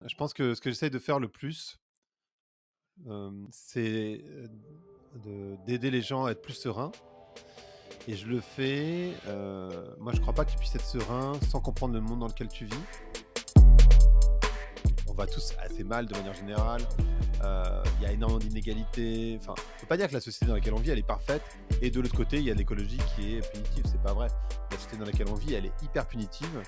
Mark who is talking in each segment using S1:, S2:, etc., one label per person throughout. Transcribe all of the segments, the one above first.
S1: Je pense que ce que j'essaye de faire le plus, c'est, d'aider les gens à être plus sereins et je le fais, moi je crois pas que tu puisses être serein sans comprendre le monde dans lequel tu vis. On va tous assez mal de manière générale, il y a énormément d'inégalités, enfin, on peut pas dire que la société dans laquelle on vit, elle est parfaite et de l'autre côté, il y a l'écologie qui est punitive, c'est pas vrai. La société dans laquelle on vit, elle est hyper punitive.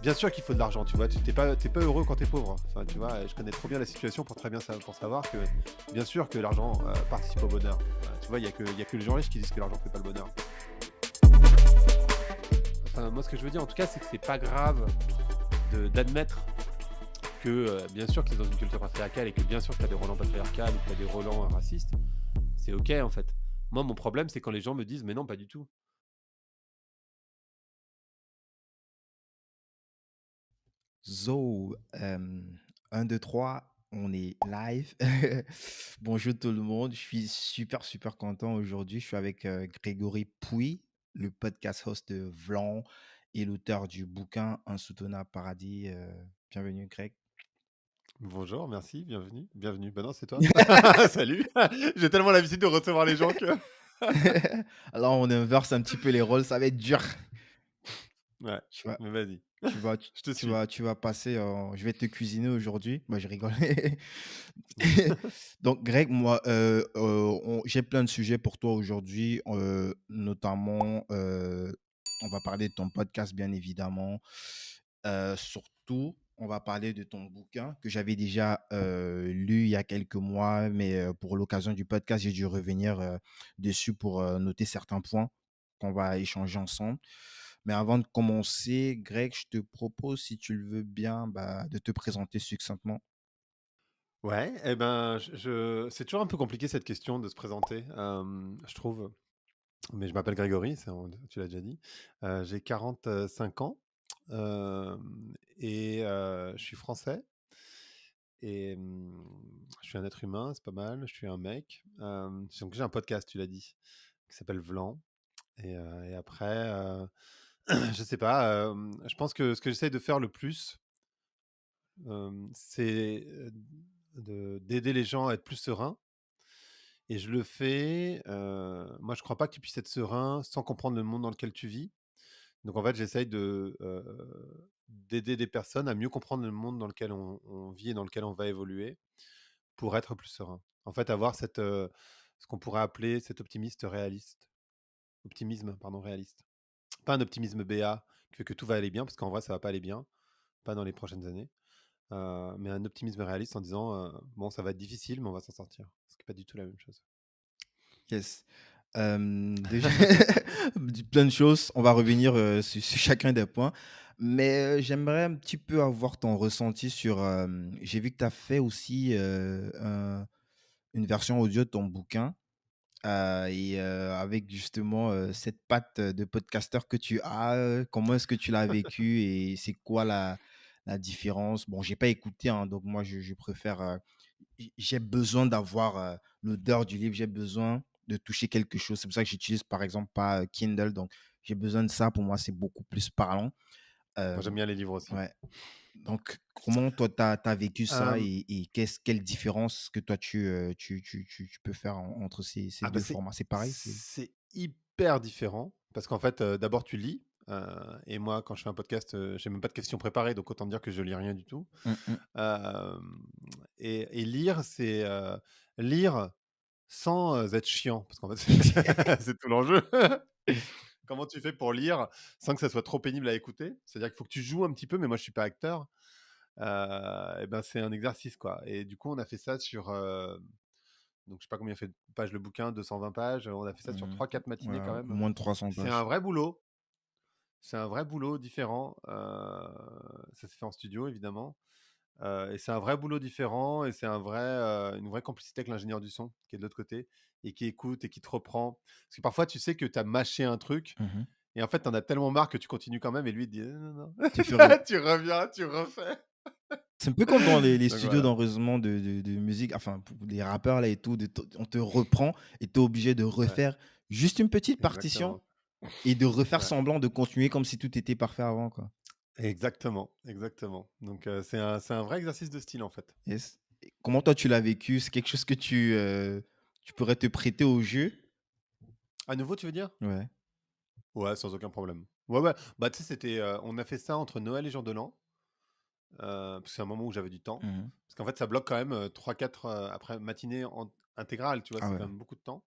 S1: Bien sûr qu'il faut de l'argent, tu vois? Tu t'es pas heureux quand tu es pauvre. Enfin, tu vois? Je connais trop bien la situation pour très bien pour savoir que, bien sûr que l'argent, participe au bonheur. Tu vois? Il y a que les gens riches qui disent que l'argent fait pas le bonheur. Enfin, moi, ce que je veux dire, en tout cas, c'est que c'est pas grave d'admettre que, bien sûr que tu es dans une culture patriarcale et que bien sûr que tu as des relents patriarcales ou que tu as des relents, racistes. C'est OK, en fait. Moi, mon problème, c'est quand les gens me disent: «Mais non, pas du tout».
S2: Zo, 1, 2, 3, on est live. Bonjour tout le monde, je suis super, super content aujourd'hui. Je suis avec Grégory Pouy, le podcast host de Vlan et l'auteur du bouquin Insoutenable Paradis. Bienvenue, Greg.
S1: Bonjour, merci, bienvenue. Bienvenue. Bah non, c'est toi. Salut. J'ai tellement l'habitude de recevoir les gens que
S2: Alors, on inverse un petit peu les rôles, ça va être dur.
S1: ouais,
S2: Tu vas,
S1: mais vas-y,
S2: tu vas,
S1: je te
S2: tu
S1: suis.
S2: vas, tu vas passer. Je vais te cuisiner aujourd'hui. Moi, je rigole. Donc, Greg, moi, j'ai plein de sujets pour toi aujourd'hui, notamment, on va parler de ton podcast, bien évidemment. Surtout, on va parler de ton bouquin que j'avais déjà lu il y a quelques mois, mais pour l'occasion du podcast, j'ai dû revenir dessus pour noter certains points qu'on va échanger ensemble. Mais avant de commencer, Greg, je te propose, si tu le veux bien, bah, de te présenter succinctement.
S1: Ouais, et ben, c'est toujours un peu compliqué cette question de se présenter, je trouve. Mais je m'appelle Grégory, tu l'as déjà dit. J'ai 45 ans, et je suis français et je suis un être humain, c'est pas mal. Je suis un mec. Donc j'ai un podcast, tu l'as dit, qui s'appelle Vlan et après, je sais pas, je pense que ce que j'essaye de faire le plus, c'est, d'aider les gens à être plus sereins et je le fais, moi je crois pas que tu puisses être serein sans comprendre le monde dans lequel tu vis. Donc en fait, j'essaye d'aider des personnes à mieux comprendre le monde dans lequel on vit et dans lequel on va évoluer pour être plus serein. En fait, avoir ce qu'on pourrait appeler cet optimisme, pardon, réaliste. Pas un optimisme béat qui fait que tout va aller bien, parce qu'en vrai, ça va pas aller bien, pas dans les prochaines années. Mais un optimisme réaliste en disant, bon, ça va être difficile, mais on va s'en sortir. Ce qui n'est pas du tout la même chose.
S2: Yes. Déjà, dit plein de choses. On va revenir sur chacun des points. Mais j'aimerais un petit peu avoir ton ressenti sur. J'ai vu que tu as fait aussi une version audio de ton bouquin. Et avec justement cette patte de podcasteur que tu as, comment est-ce que tu l'as vécu et c'est quoi la différence? Bon, j'ai pas écouté, hein, donc moi je préfère. J'ai besoin d'avoir l'odeur du livre, j'ai besoin de toucher quelque chose. C'est pour ça que j'utilise par exemple pas Kindle, donc j'ai besoin de ça. Pour moi, c'est beaucoup plus parlant.
S1: Moi,
S2: Euh,
S1: j'aime bien les livres aussi.
S2: ouais. Donc, comment toi, tu as vécu ça
S1: Euh,
S2: et quelle différence que toi, tu peux faire entre ces
S1: Ah bah
S2: deux formats? C'est pareil?
S1: c'est hyper différent parce qu'en fait, d'abord tu lis, et moi quand je fais un podcast, j'ai même pas de questions préparées, donc autant dire que je lis rien du tout.
S2: Mmh mh.
S1: Hem et lire, c'est, lire sans, être chiant parce qu'en fait c'est tout l'enjeu. Comment tu fais pour lire sans que ça soit trop pénible à écouter? C'est-à-dire qu'il faut que tu joues un petit peu, mais moi je suis pas acteur, et ben, c'est un exercice quoi et du coup on a fait ça sur, donc je sais pas combien fait de pages le bouquin, 220 pages. On a fait ça sur
S2: Mmh.
S1: 3-4 matinées quand
S2: Ouais,
S1: même.
S2: moins de 300
S1: C'est un
S2: pages.
S1: vrai boulot. C'est un vrai boulot différent. Ça s'est fait en studio évidemment. Et c'est un vrai boulot différent et c'est une vraie complicité avec l'ingénieur du son qui est de l'autre côté et qui écoute et qui te reprend. Parce que parfois tu sais que tu as mâché un truc
S2: Mmh.
S1: et en fait tu en as tellement marre que tu continues quand même et lui il te dit non, non, non.
S2: Tu fais re
S1: Tu reviens, tu refais.
S2: C'est un peu comme dans les
S1: Donc
S2: studios
S1: voilà,
S2: d'enregistrement de musique, enfin, pour les rappeurs là et tout, on te reprend et tu es obligé de
S1: ouais,
S2: refaire juste une petite partition
S1: exactement.
S2: et de refaire
S1: Ouais.
S2: semblant de continuer comme si tout était parfait avant, quoi.
S1: Exactement, exactement. Donc c'est un vrai exercice de style, en fait.
S2: Yes. Et comment toi tu l'as vécu? C'est quelque chose que tu pourrais te prêter au jeu?
S1: À nouveau, tu veux dire?
S2: Ouais.
S1: Ouais, sans aucun problème. Ouais, ouais. Bah, tu sais, on a fait ça entre Noël et jour de l'an, parce que c'est un moment où j'avais du temps.
S2: Mmh.
S1: Parce qu'en fait, ça bloque quand même, 3-4, après matinée intégrale, tu vois?
S2: Ah
S1: C'est
S2: ouais.
S1: quand même beaucoup de temps.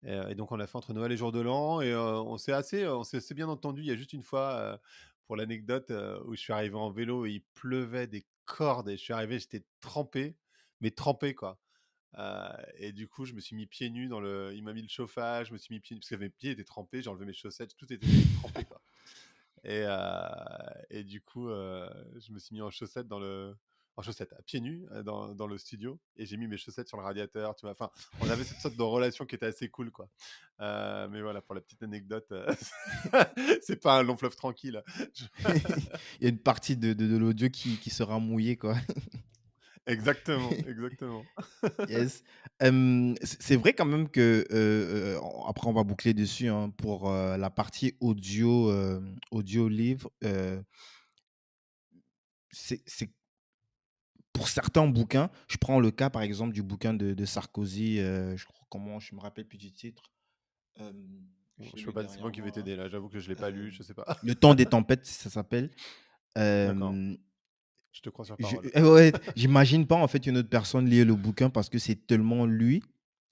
S1: Et donc on l'a fait entre Noël et jour de l'an et on s'est assez bien entendu. Il y a juste une fois, pour l'anecdote, où je suis arrivé en vélo et il pleuvait des cordes et je suis arrivé, j'étais trempé, mais trempé, quoi. Et du coup, je me suis mis pieds nus il m'a mis le chauffage, je me suis mis pieds nus parce que mes pieds étaient trempés, j'ai enlevé mes chaussettes, tout était trempé, quoi. Et du coup, je me suis mis en chaussettes, à pieds nus, dans le studio et j'ai mis mes chaussettes sur le radiateur, tu vois? Enfin, on avait cette sorte de relation qui était assez cool, quoi. Mais voilà, pour la petite anecdote, c'est pas un long fleuve tranquille. Je
S2: Il y a une partie de l'audio qui sera mouillée, quoi.
S1: Exactement, exactement.
S2: Yes. C'est vrai quand même que, après on va boucler dessus, hein, pour, la partie audio, audio livre, c'est pour certains bouquins, je prends le cas par exemple du bouquin de Sarkozy, je me rappelle plus du titre.
S1: Bon,
S2: Je
S1: je
S2: l'ai
S1: peux
S2: lu
S1: pas c'est moi qui vais
S2: dernièrement là.
S1: t'aider là, j'avoue que je l'ai pas lu, je sais pas.
S2: Le temps des tempêtes, ça s'appelle.
S1: D'accord,
S2: Hem,
S1: je te crois sur
S2: je
S1: parole.
S2: ouais, j'imagine pas en fait une autre personne lire le bouquin parce que c'est tellement lui,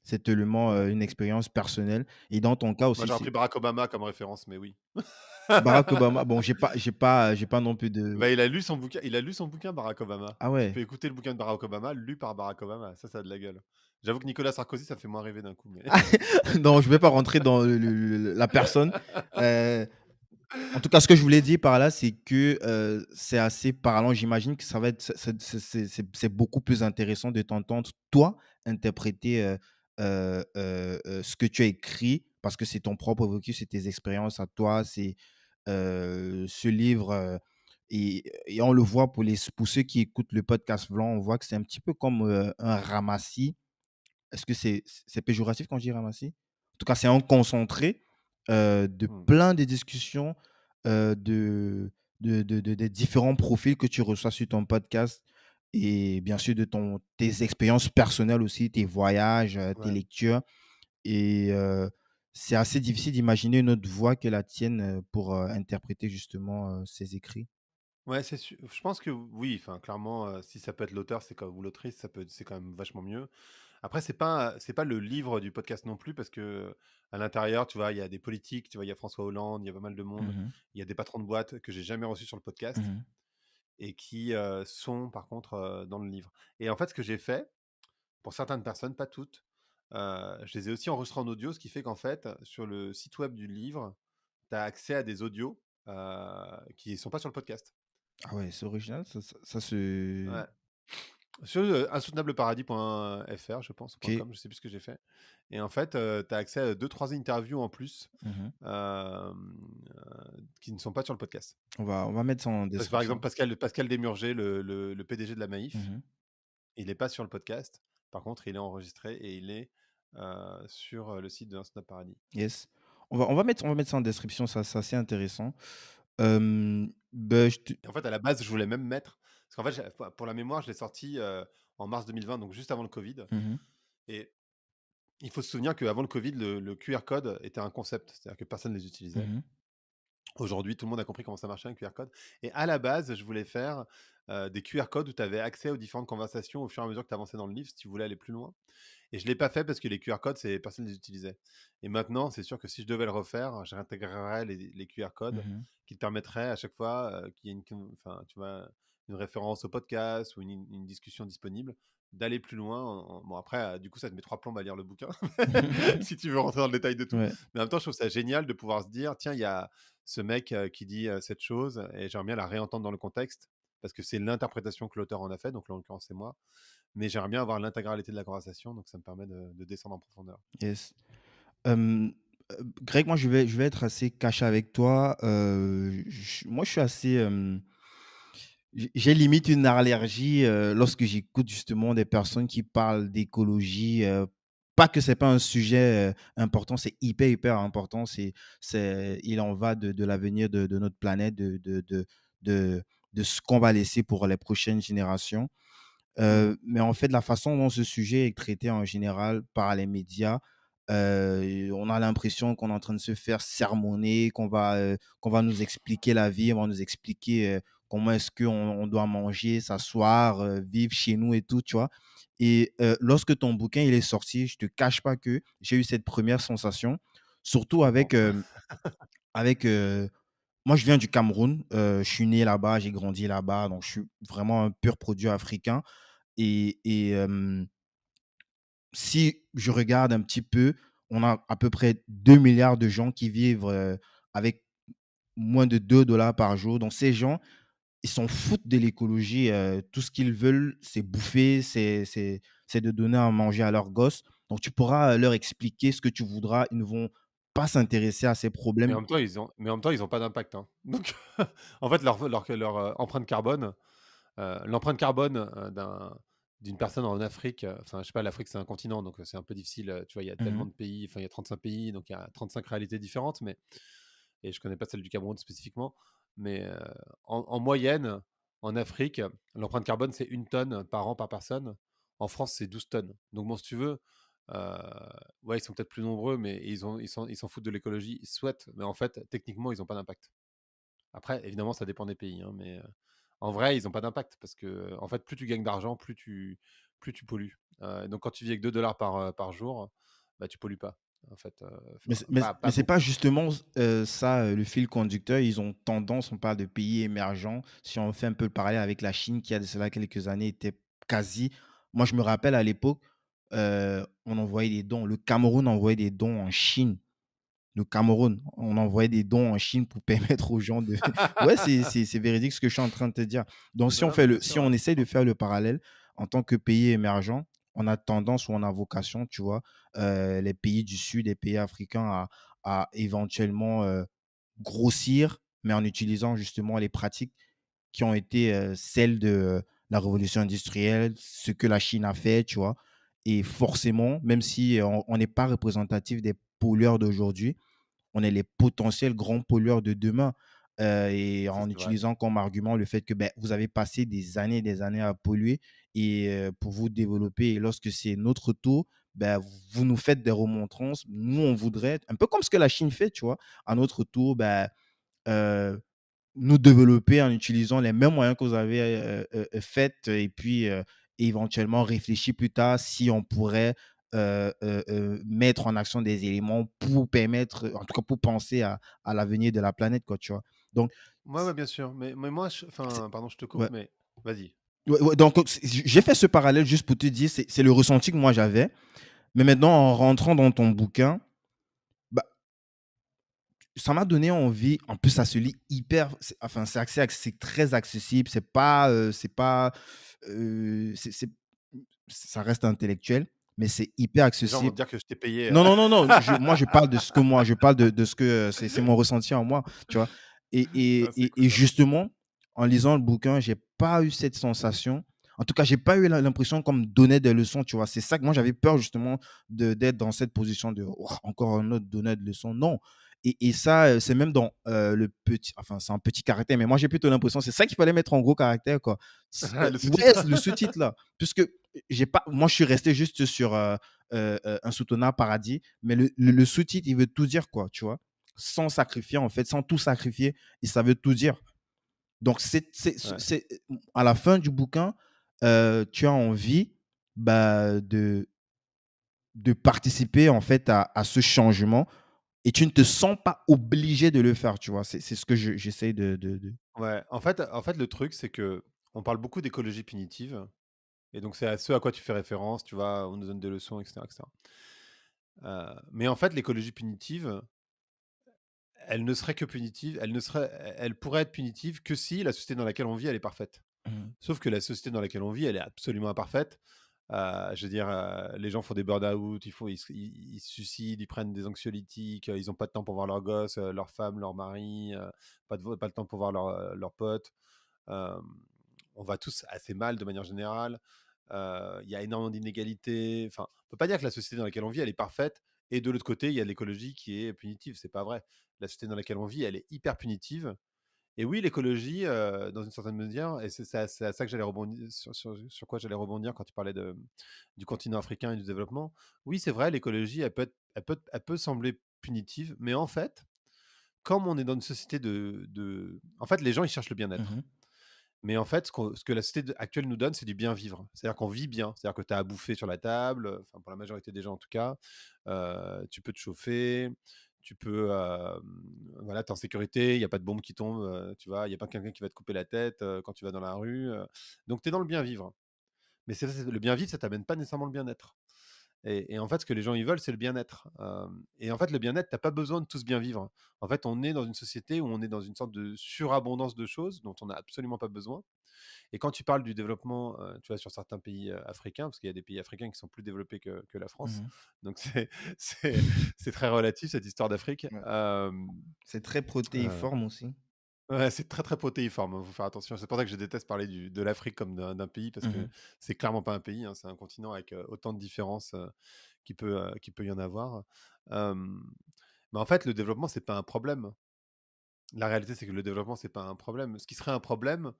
S2: c'est tellement,
S1: Ouais.
S2: une expérience personnelle et dans ton cas
S1: Moi,
S2: aussi,
S1: j'aurais
S2: c'est
S1: pris Barack Obama comme référence, mais oui.
S2: Barack Obama. Bon, j'ai pas non plus de
S1: Bah, il a lu son bouquin Barack Obama.
S2: ah
S1: Tu
S2: ouais.
S1: peux écouter le bouquin de Barack Obama, lu par Barack Obama, ça a de la gueule. J'avoue que Nicolas Sarkozy, ça me fait moins rêver d'un coup, mais
S2: Non, je vais pas rentrer dans la personne. Heu, En tout cas, ce que je voulais dire par là, c'est que, c'est assez parlant. J'imagine que ça va être c'est beaucoup plus intéressant de t'entendre toi interpréter, ce que tu as écrit parce que c'est ton propre vécu, c'est tes expériences à toi, c'est, ce livre, et on le voit pour ceux qui écoutent le podcast Blanc, on voit que c'est un petit peu comme, un ramassis. Est-ce que c'est péjoratif quand je dis ramassis? En tout cas, c'est un concentré, de
S1: mmh,
S2: plein de discussions, des différents profils que tu reçois sur ton podcast et bien sûr de tes expériences personnelles aussi, tes voyages, tes
S1: ouais.
S2: lectures et c'est assez difficile d'imaginer une autre voix que la tienne, pour, interpréter justement, ces écrits.
S1: Ouais, c'est sûr. Je pense que oui, enfin, clairement, si ça peut être l'auteur, ou l'autrice, c'est quand même vachement mieux. Après, c'est pas le livre du podcast non plus parce que à l'intérieur, tu vois, il y a des politiques, tu vois, il y a François Hollande, il y a pas mal de monde,
S2: Mmh.
S1: il y a des patrons de boîtes que j'ai jamais reçus sur le podcast
S2: Mmh.
S1: et qui, sont par contre, dans le livre. Et en fait, ce que j'ai fait, pour certaines personnes, pas toutes, je les ai aussi enregistrés en audio, ce qui fait qu'en fait, sur le site web du livre, tu as accès à des audios, qui ne sont pas sur le podcast.
S2: Ah ouais, c'est original ça se
S1: Ouais. Sur, insoutenableparadis.fr, je pense, ou
S2: OK.
S1: .com, je sais plus ce que j'ai fait. Et en fait, tu as accès à 2-3 interviews en plus,
S2: Mmh.
S1: qui ne sont pas sur le podcast.
S2: On va mettre ça en
S1: Parce que, par exemple,
S2: description.
S1: Pascal Desmurger, le PDG de la Maïf,
S2: Mmh.
S1: il est pas sur le podcast. Par contre, il est enregistré et il est, sur, le site de Insoutenable Paradis.
S2: Yes. On va mettre ça en description, ça c'est assez intéressant. Je te
S1: Et en fait, à la base, je voulais même mettre parce qu'en fait, pour la mémoire, je l'ai sorti, en mars 2020, donc juste avant le covid.
S2: mmh
S1: Et il faut se souvenir qu'avant le covid, le QR code était un concept, c'est-à-dire que personne ne les utilisait.
S2: mh.
S1: Aujourd'hui, tout le monde a compris comment ça marchait un QR code. Et à la base, je voulais faire, des QR codes où tu avais accès aux différentes conversations au fur et à mesure que tu avançais dans le livre, si tu voulais aller plus loin. Et je ne l'ai pas fait parce que les QR codes, personne ne les utilisait. Et maintenant, c'est sûr que si je devais le refaire, je réintégrerais les QR codes
S2: Mmh.
S1: qui te permettraient à chaque fois, qu'il y ait enfin, tu vois, une référence au podcast ou une discussion disponible, d'aller plus loin. Bon, après, du coup, ça te met 3 plombes à lire le bouquin, si tu veux rentrer dans le détail de tout.
S2: Ouais.
S1: Mais en même temps, je trouve ça génial de pouvoir se dire, tiens, il y a ce mec, qui dit, cette chose et j'aimerais bien la réentendre dans le contexte parce que c'est l'interprétation que l'auteur en a fait, donc là, en l'occurrence, c'est moi. Mais j'aimerais bien avoir l'intégralité de la conversation, donc ça me permet de descendre en profondeur.
S2: Yes. Hem, Greg, moi je vais être assez cash avec toi. Moi je suis assez, j'ai limite une allergie, lorsque j'écoute justement des personnes qui parlent d'écologie, pas que c'est pas un sujet, important, c'est hyper, hyper important. Il en va de l'avenir de notre planète, de ce qu'on va laisser pour les prochaines générations.
S1: Mmh.
S2: Mais en fait, la façon dont ce sujet est traité en général par les médias, on a l'impression qu'on est en train de se faire sermonner, qu'on va nous expliquer la vie, on va nous expliquer, comment est-ce qu'on doit manger, s'asseoir, vivre chez nous et tout, tu vois? Et lorsque ton bouquin, il est sorti, je te cache pas que j'ai eu cette première sensation,
S1: Je
S2: surtout
S1: comprends.
S2: avec, moi, je viens du Cameroun, je suis né là-bas, j'ai grandi là-bas, donc je suis vraiment un pur produit africain et si je regarde un petit peu, on a à peu près 2 milliards de gens qui vivent, avec moins de 2 dollars par jour. Donc ces gens, ils s'en foutent de l'écologie, tout ce qu'ils veulent, c'est bouffer, c'est de donner à manger à leurs gosses. Donc tu pourras, leur expliquer ce que tu voudras, ils ne vont pas s'intéresser à ces
S1: Mais en
S2: problèmes.
S1: même temps, ils ont pas d'impact, hein. Donc en fait, leur empreinte carbone, l'empreinte carbone, d'une personne en Afrique, enfin, je sais pas, l'Afrique, c'est un continent, donc c'est un peu difficile, tu vois? Il y a tellement
S2: Mmh.
S1: de pays, enfin, il y a 35 pays, donc il y a 35 réalités différentes, mais et je connais pas celle du Cameroun spécifiquement, mais en moyenne, en Afrique, l'empreinte carbone, c'est 1 tonne par an par personne. En France, c'est 12 tonnes. Donc bon, si tu veux, heu, ouais, ils sont peut-être plus nombreux, mais ils s'en foutent de l'écologie. Ils souhaitent, mais en fait, techniquement, ils ont pas d'impact. Après, évidemment, ça dépend des pays, hein, mais en vrai, ils ont pas d'impact parce que, en fait, plus tu gagnes d'argent, plus tu pollues. Donc quand tu vis avec 2 dollars par jour, bah, tu pollues pas, en fait,
S2: Mais
S1: enfin,
S2: mais
S1: pas
S2: c'est pas
S1: beaucoup.
S2: justement ça, le fil conducteur. Ils ont tendance, on parle de pays émergents, si on fait un peu le parallèle avec la Chine qui, a de cela quelques années, était quasi moi, je me rappelle à l'époque, on envoyait des dons. Le Cameroun envoyait des dons en Chine. Le Cameroun, on envoyait des dons en Chine pour permettre aux gens de ouais, c'est véridique ce que je suis en train de te dire. Donc si on
S1: Non, mais
S2: fait
S1: bien
S2: le
S1: sûr,
S2: si
S1: ouais,
S2: on
S1: je
S2: essaye de
S1: comprends.
S2: faire le parallèle, en tant que pays émergent, on a tendance ou on a vocation, tu vois, les pays du Sud, les pays africains à éventuellement, grossir, mais en utilisant justement les pratiques qui ont été, celles de la révolution industrielle, ce que la Chine a fait, tu vois? Et forcément, même si on n'est pas représentatif des pollueurs d'aujourd'hui, on est les potentiels grands pollueurs de demain. Et
S1: Ça,
S2: en
S1: c'est vrai.
S2: utilisant comme argument le fait que ben, vous avez passé des années et des années à polluer et pour vous développer, et lorsque c'est notre tour, ben, vous nous faites des remontrances. Nous, on voudrait, un peu comme ce que la Chine fait, tu vois, à notre tour, ben, euh, nous développer en utilisant les mêmes moyens que vous avez fait et puis éventuellement réfléchir plus tard si on pourrait mettre en action des éléments pour permettre, en tout cas pour penser à l'avenir de la planète, quoi, tu vois. Donc,
S1: Ouais, ouais, bien sûr, mais moi,
S2: c'est-
S1: enfin, pardon, je te coupe,
S2: ouais.
S1: mais vas-y.
S2: Ouais, ouais, donc, j'ai fait ce parallèle juste pour te dire, c'est le ressenti que moi j'avais. Mais maintenant, en rentrant dans ton bouquin, bah, ça m'a donné envie. En plus, ça se lit hyper. Enfin, c'est très accessible. C'est pas, ça reste intellectuel, mais c'est hyper
S1: Les gens vont te
S2: accessible.
S1: dire que je t'ai payé,
S2: Non, non, non, non. Moi, je parle de ce que moi, je parle de ce que c'est mon ressenti en moi, tu vois.
S1: Ah, c'est cool,
S2: Et
S1: merci.
S2: justement, en lisant le bouquin, j'ai pas eu cette sensation. En tout cas, j'ai pas eu l'impression qu'on me donnait des leçons, tu vois. C'est ça que moi j'avais peur justement d'être dans cette position de ouah, encore un autre donneur de leçons. Non. Et ça, c'est même dans le petit, enfin, c'est un petit caractère, mais moi j'ai plutôt l'impression, c'est ça qu'il fallait mettre en gros caractère, quoi.
S1: Le
S2: Ouais,
S1: sous-titre?
S2: c'est le sous-titre là. Puisque j'ai pas, moi je suis resté juste sur Insoutenable Paradis, mais le sous-titre, il veut tout dire, quoi, tu vois. Sans sacrifier, en fait, sans tout sacrifier, et ça veut tout dire. Donc,
S1: Ouais.
S2: à la fin du bouquin, tu as envie bah, de participer, en fait, à ce changement et tu ne te sens pas obligé de le faire, tu vois. C'est ce que j'essaie
S1: Ouais, en fait, le truc, c'est que on parle beaucoup d'écologie punitive et donc c'est à ce à quoi tu fais référence, tu vois? On nous donne des leçons et cetera et cetera. Mais en fait, l'écologie punitive, elle ne serait que punitive, elle pourrait être punitive que si la société dans laquelle on vit, elle est parfaite.
S2: Mmh.
S1: Sauf que la société dans laquelle on vit, elle est absolument imparfaite. Je veux dire, les gens font des burn-out, ils se suicident, ils prennent des anxiolytiques, ils ont pas de temps pour voir leurs gosses, leurs femmes, leurs maris, pas le temps pour voir leurs potes. Hem, on va tous assez mal de manière générale. Il y a énormément d'inégalités. Enfin, on peut pas dire que la société dans laquelle on vit, elle est parfaite et de l'autre côté, il y a l'écologie qui est punitive. C'est pas vrai. La société dans laquelle on vit, elle est hyper punitive Et oui, l'écologie, dans une certaine mesure et c'est à ça que j'allais rebondir sur quoi j'allais rebondir quand tu parlais du continent africain et du développement. Oui, c'est vrai, l'écologie, elle peut sembler punitive, mais en fait, comme on est dans une société en fait, les gens, ils cherchent le bien-être.
S2: Mmh.
S1: Mais en fait, ce que la société actuelle nous donne, c'est du bien vivre. C'est-à-dire qu'on vit bien. C'est-à-dire que tu as à bouffer sur la table, enfin pour la majorité des gens en tout cas. Tu peux te chauffer, tu peux, voilà, tu es en sécurité, il y a pas de bombe qui tombe, tu vois? Il y a pas quelqu'un qui va te couper la tête, quand tu vas dans la rue, donc tu es dans le bien vivre. Mais c'est le bien vivre, ça t'amène pas nécessairement le bien-être. Et en fait, ce que les gens ils veulent, c'est le bien-être. Et en fait, le bien-être, tu as pas besoin de tous bien vivre. En fait, on est dans une société où on est dans une sorte de surabondance de choses dont on n'a absolument pas besoin. Et quand tu parles du développement, tu vois, sur certains pays, africains, parce qu'il y a des pays africains qui sont plus développés que la France,
S2: Mmh.
S1: donc c'est c'est très relatif cette histoire d'Afrique.
S2: Ouais. C'est très
S1: Heu,
S2: protéiforme aussi.
S1: ouais, c'est très, très protéiforme, il faut faire attention. C'est pour ça que je déteste parler de l'Afrique comme d'un pays parce que
S2: Mmh.
S1: c'est clairement pas un pays, hein, c'est un continent avec, autant de différences, qu'il peut y en avoir. Hem, mais en fait, le développement, c'est pas un problème. La réalité, c'est que le développement, c'est pas un problème. Ce qui serait un problème,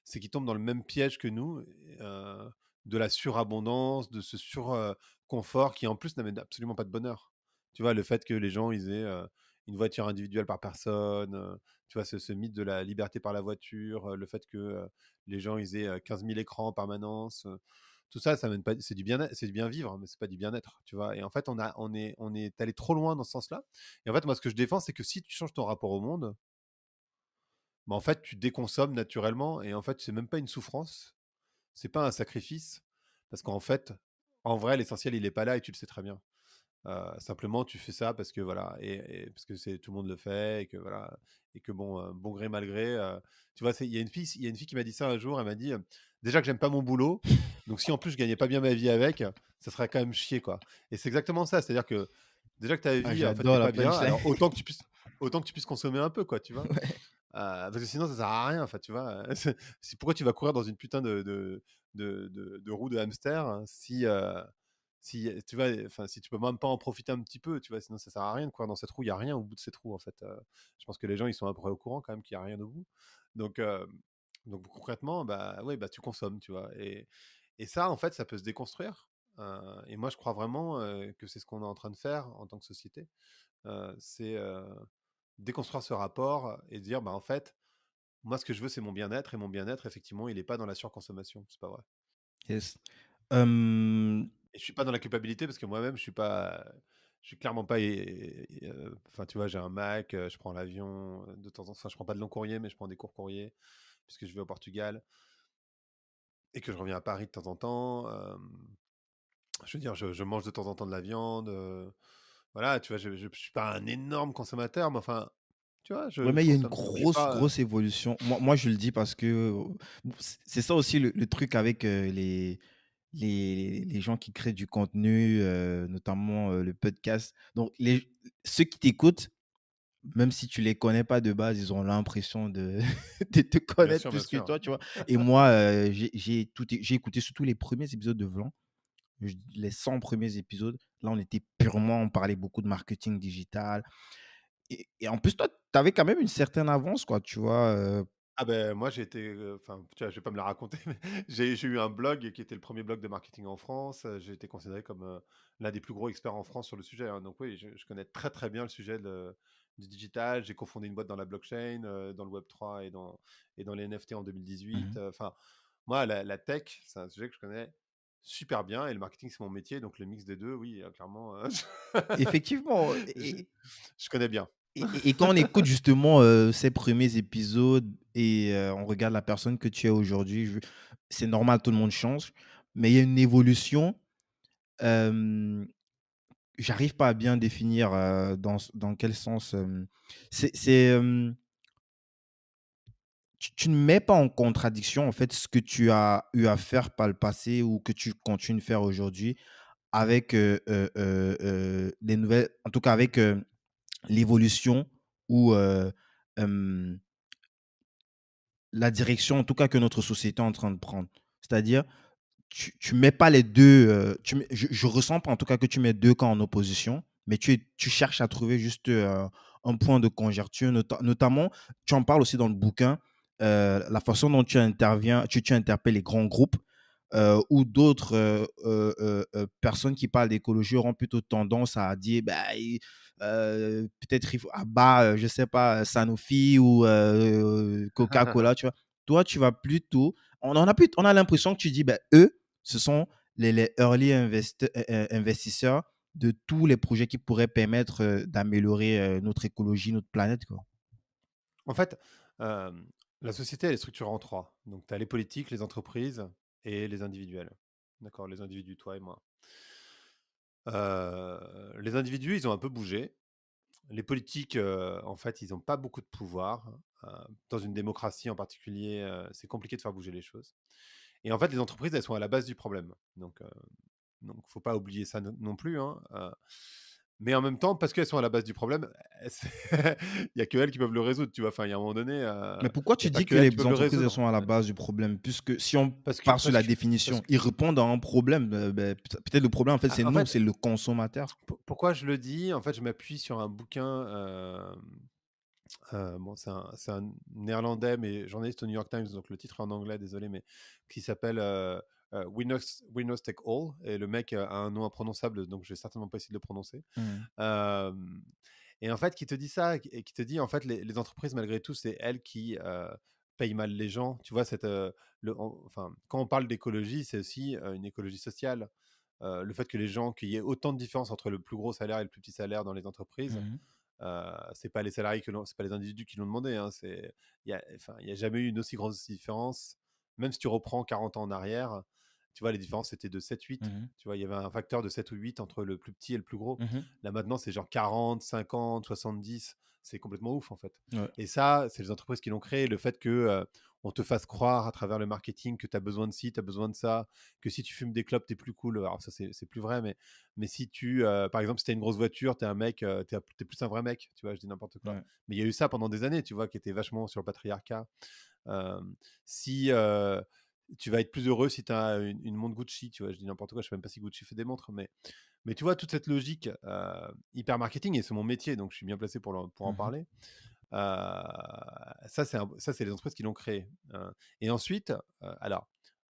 S1: c'est qu'ils tombent dans le même piège que nous, de la surabondance, de ce confort qui, en plus, n'amène absolument pas de bonheur. Tu vois, le fait que les gens, ils aient, une voiture individuelle par personne, tu vois, ce mythe de la liberté par la voiture, le fait que, les gens, ils aient, 15 000 écrans en permanence, tout ça, ça mène pas c'est du bien vivre, mais c'est pas du bien-être, tu vois? Et en fait, on est allé trop loin dans ce sens-là et en fait, moi, ce que je défends, c'est que si tu changes ton rapport au monde, bah, en fait, tu déconsommes naturellement et en fait, c'est même pas une souffrance, c'est pas un sacrifice parce qu'en fait, en vrai, l'essentiel, il est pas là et tu le sais très bien. Simplement, tu fais ça parce que voilà et parce que c'est tout le monde le fait et que voilà et que bon, bon gré mal gré, tu vois? Il y a une fille qui m'a dit ça un jour, elle m'a dit, «Déjà que j'aime pas mon boulot, donc si en plus je gagnais pas bien ma vie avec, ça serait quand même chier, quoi» et c'est exactement ça, c'est-à-dire que déjà que ta
S2: Ah,
S1: vie, en fait, tu
S2: j'adore la
S1: pas bien,
S2: punchline.
S1: alors autant que tu puisses consommer un peu, quoi, tu vois?
S2: Ouais.
S1: Parce que sinon ça sert à rien, enfin, tu vois? C'est pourquoi tu vas courir dans une putain de roue de hamster hein, si, tu vois? Enfin, si tu peux même pas en profiter un petit peu, tu vois? Sinon ça sert à rien de courir dans cette roue, il y a rien au bout de cette roue, en fait, je pense que les gens, ils sont à peu près au courant quand même qu'il y a rien au bout. Donc donc concrètement, bah, ouais, bah, tu consommes, tu vois? Et ça, en fait, ça peut se déconstruire, et moi je crois vraiment, que c'est ce qu'on est en train de faire en tant que société. C'est, déconstruire ce rapport et dire: «Bah, en fait, moi, ce que je veux, c'est mon bien-être et mon bien-être, effectivement, il est pas dans la surconsommation». C'est pas vrai
S2: Yes. Hem,
S1: et je suis pas dans la culpabilité parce que moi-même, je suis clairement pas enfin, tu vois, j'ai un Mac, je prends l'avion, de temps en temps. Enfin, je prends pas de long courrier, mais je prends des courts courriers puisque je vais au Portugal et que je reviens à Paris de temps en temps. Je veux dire, je mange de temps en temps de la viande, voilà, tu vois? Je suis pas un énorme consommateur, mais enfin, tu vois,
S2: ouais,
S1: je
S2: mais il y a une
S1: consomme. Donc je suis
S2: grosse,
S1: pas,
S2: grosse évolution. Moi, je le dis parce que, c'est ça aussi le truc avec, les gens qui créent du contenu, notamment, le podcast. Donc ceux qui t'écoutent, même si tu les connais pas de base, ils ont l'impression de de te connaître
S1: bien
S2: plus que
S1: sûr.
S2: toi, tu vois? Et moi, j'ai écouté surtout les premiers épisodes de Vlan, les 100 premiers épisodes. Là, on parlait beaucoup de marketing digital et en plus, toi, tu avais quand même une certaine avance, quoi, tu vois?
S1: Ah ben moi j'ai été, enfin, tu vois, je vais pas me la raconter, mais j'ai eu un blog qui était le premier blog de marketing en France, j'ai été considéré comme, l'un des plus gros experts en France sur le sujet, hein, donc oui, je connais très, très bien le sujet du digital. J'ai cofondé une boîte dans la blockchain, dans le Web3 et dans les NFT en 2018,
S2: Mmh.
S1: enfin, moi la tech, c'est un sujet que je connais super bien et le marketing, c'est mon métier, donc le mix des 2, oui, clairement,
S2: Effectivement,
S1: je je connais bien.
S2: et quand on écoute justement, ces premiers épisodes et on regarde la personne que tu es aujourd'hui, c'est normal, tout le monde change, mais il y a une évolution, hem, j'arrive pas à bien définir, dans quel sens, c'est, tu ne mets pas en contradiction, en fait, ce que tu as eu à faire par le passé ou que tu continues de faire aujourd'hui avec, les nouvelles en tout cas avec, l'évolution ou, la direction, en tout cas, que notre société est en train de prendre. C'est-à-dire, tu mets pas les 2. Tu mets je ressens pas, en tout cas, que tu mets 2 camps en opposition, mais tu cherches à trouver juste, un point de conjoncture, notamment, tu en parles aussi dans le bouquin, la façon dont tu interviens, tu interpelles les grands groupes, ou d'autres, personnes qui parlent d'écologie auront plutôt tendance à dire: «Bah, peut-être il faut abat, je sais pas, Sanofi ou Coca-Cola», tu vois? Toi, tu vas plutôt on a l'impression que tu dis: «Bah, eux, ce sont les early investisseurs de tous les projets qui pourraient permettre, d'améliorer, notre écologie, notre planète, quoi».
S1: En fait, la société, elle est structurée en 3. Donc tu as les politiques, les entreprises et les individuels. D'accord? Les individus, toi et moi. Les individus, ils ont un peu bougé. Les politiques, en fait, ils ont pas beaucoup de pouvoir. Heu, Dans une démocratie en particulier, c'est compliqué de faire bouger les choses. Et en fait, les entreprises, elles sont à la base du problème. Donc faut pas oublier ça non plus, hein, mais en même temps, parce qu'elles sont à la base du problème, c'est il y a qu'elles qui peuvent le résoudre, tu vois? Enfin, il y a un moment donné,
S2: Mais pourquoi
S1: il y
S2: tu
S1: a pas
S2: dis que
S1: qu'elles qui
S2: les
S1: peuvent le
S2: entreprises, elles
S1: résoudre.
S2: sont à la base du problème? Puisque si on
S1: Parce que
S2: part sur
S1: parce
S2: la
S1: que parce
S2: définition,
S1: que
S2: ils répondent à un problème, peut-être le problème, en fait, c'est
S1: en
S2: nous,
S1: fait,
S2: c'est le consommateur.
S1: pourquoi je le dis? En fait, je m'appuie sur un bouquin, bon, c'est un néerlandais, mais journaliste au New York Times, donc le titre est en anglais, désolé, mais qui s'appelle Winners Take All. Et le mec a un nom imprononçable, donc je vais certainement pas essayer de le prononcer.
S2: Mmh.
S1: Euh, et en fait, qui te dit ça, et qui te dit, en fait, les entreprises, malgré tout, c'est elles qui payent mal les gens. Tu vois, enfin, quand on parle d'écologie, c'est aussi une écologie sociale. Le fait que les gens, qu'il y ait autant de différence entre le plus gros salaire et le plus petit salaire dans les entreprises,
S2: Mmh.
S1: c'est pas les salariés c'est pas les individus qui l'ont demandé, hein. Enfin, il y a jamais eu une aussi grande différence. Même si tu reprends 40 ans en arrière, tu vois, les différences étaient de 7-8.
S2: Mmh.
S1: Tu vois, il y avait un facteur de 7 ou 8 entre le plus petit et le plus gros.
S2: Mmh.
S1: Là maintenant, c'est genre 40, 50, 70. C'est complètement ouf en fait.
S2: Ouais,
S1: Et ça, c'est les entreprises qui l'ont créé. Le fait que on te fasse croire à travers le marketing que tu as besoin de ci, tu as besoin de ça, que si tu fumes des clopes, tu es plus cool. Alors ça, c'est plus vrai, mais si tu, par exemple, si tu as une grosse voiture, tu es un mec, tu es plus un vrai mec, tu vois, je dis n'importe quoi.
S2: ouais.
S1: Mais il y a eu ça pendant des années, tu vois, qui était vachement sur le patriarcat. Euh, Si tu vas être plus heureux si tu as une montre Gucci, tu vois, je dis n'importe quoi, je sais même pas si Gucci fait des montres, mais tu vois, toute cette logique hyper marketing, et c'est mon métier, donc je suis bien placé pour en
S2: Mmh.
S1: parler. Ça, c'est les entreprises qui l'ont créé. Et ensuite, alors,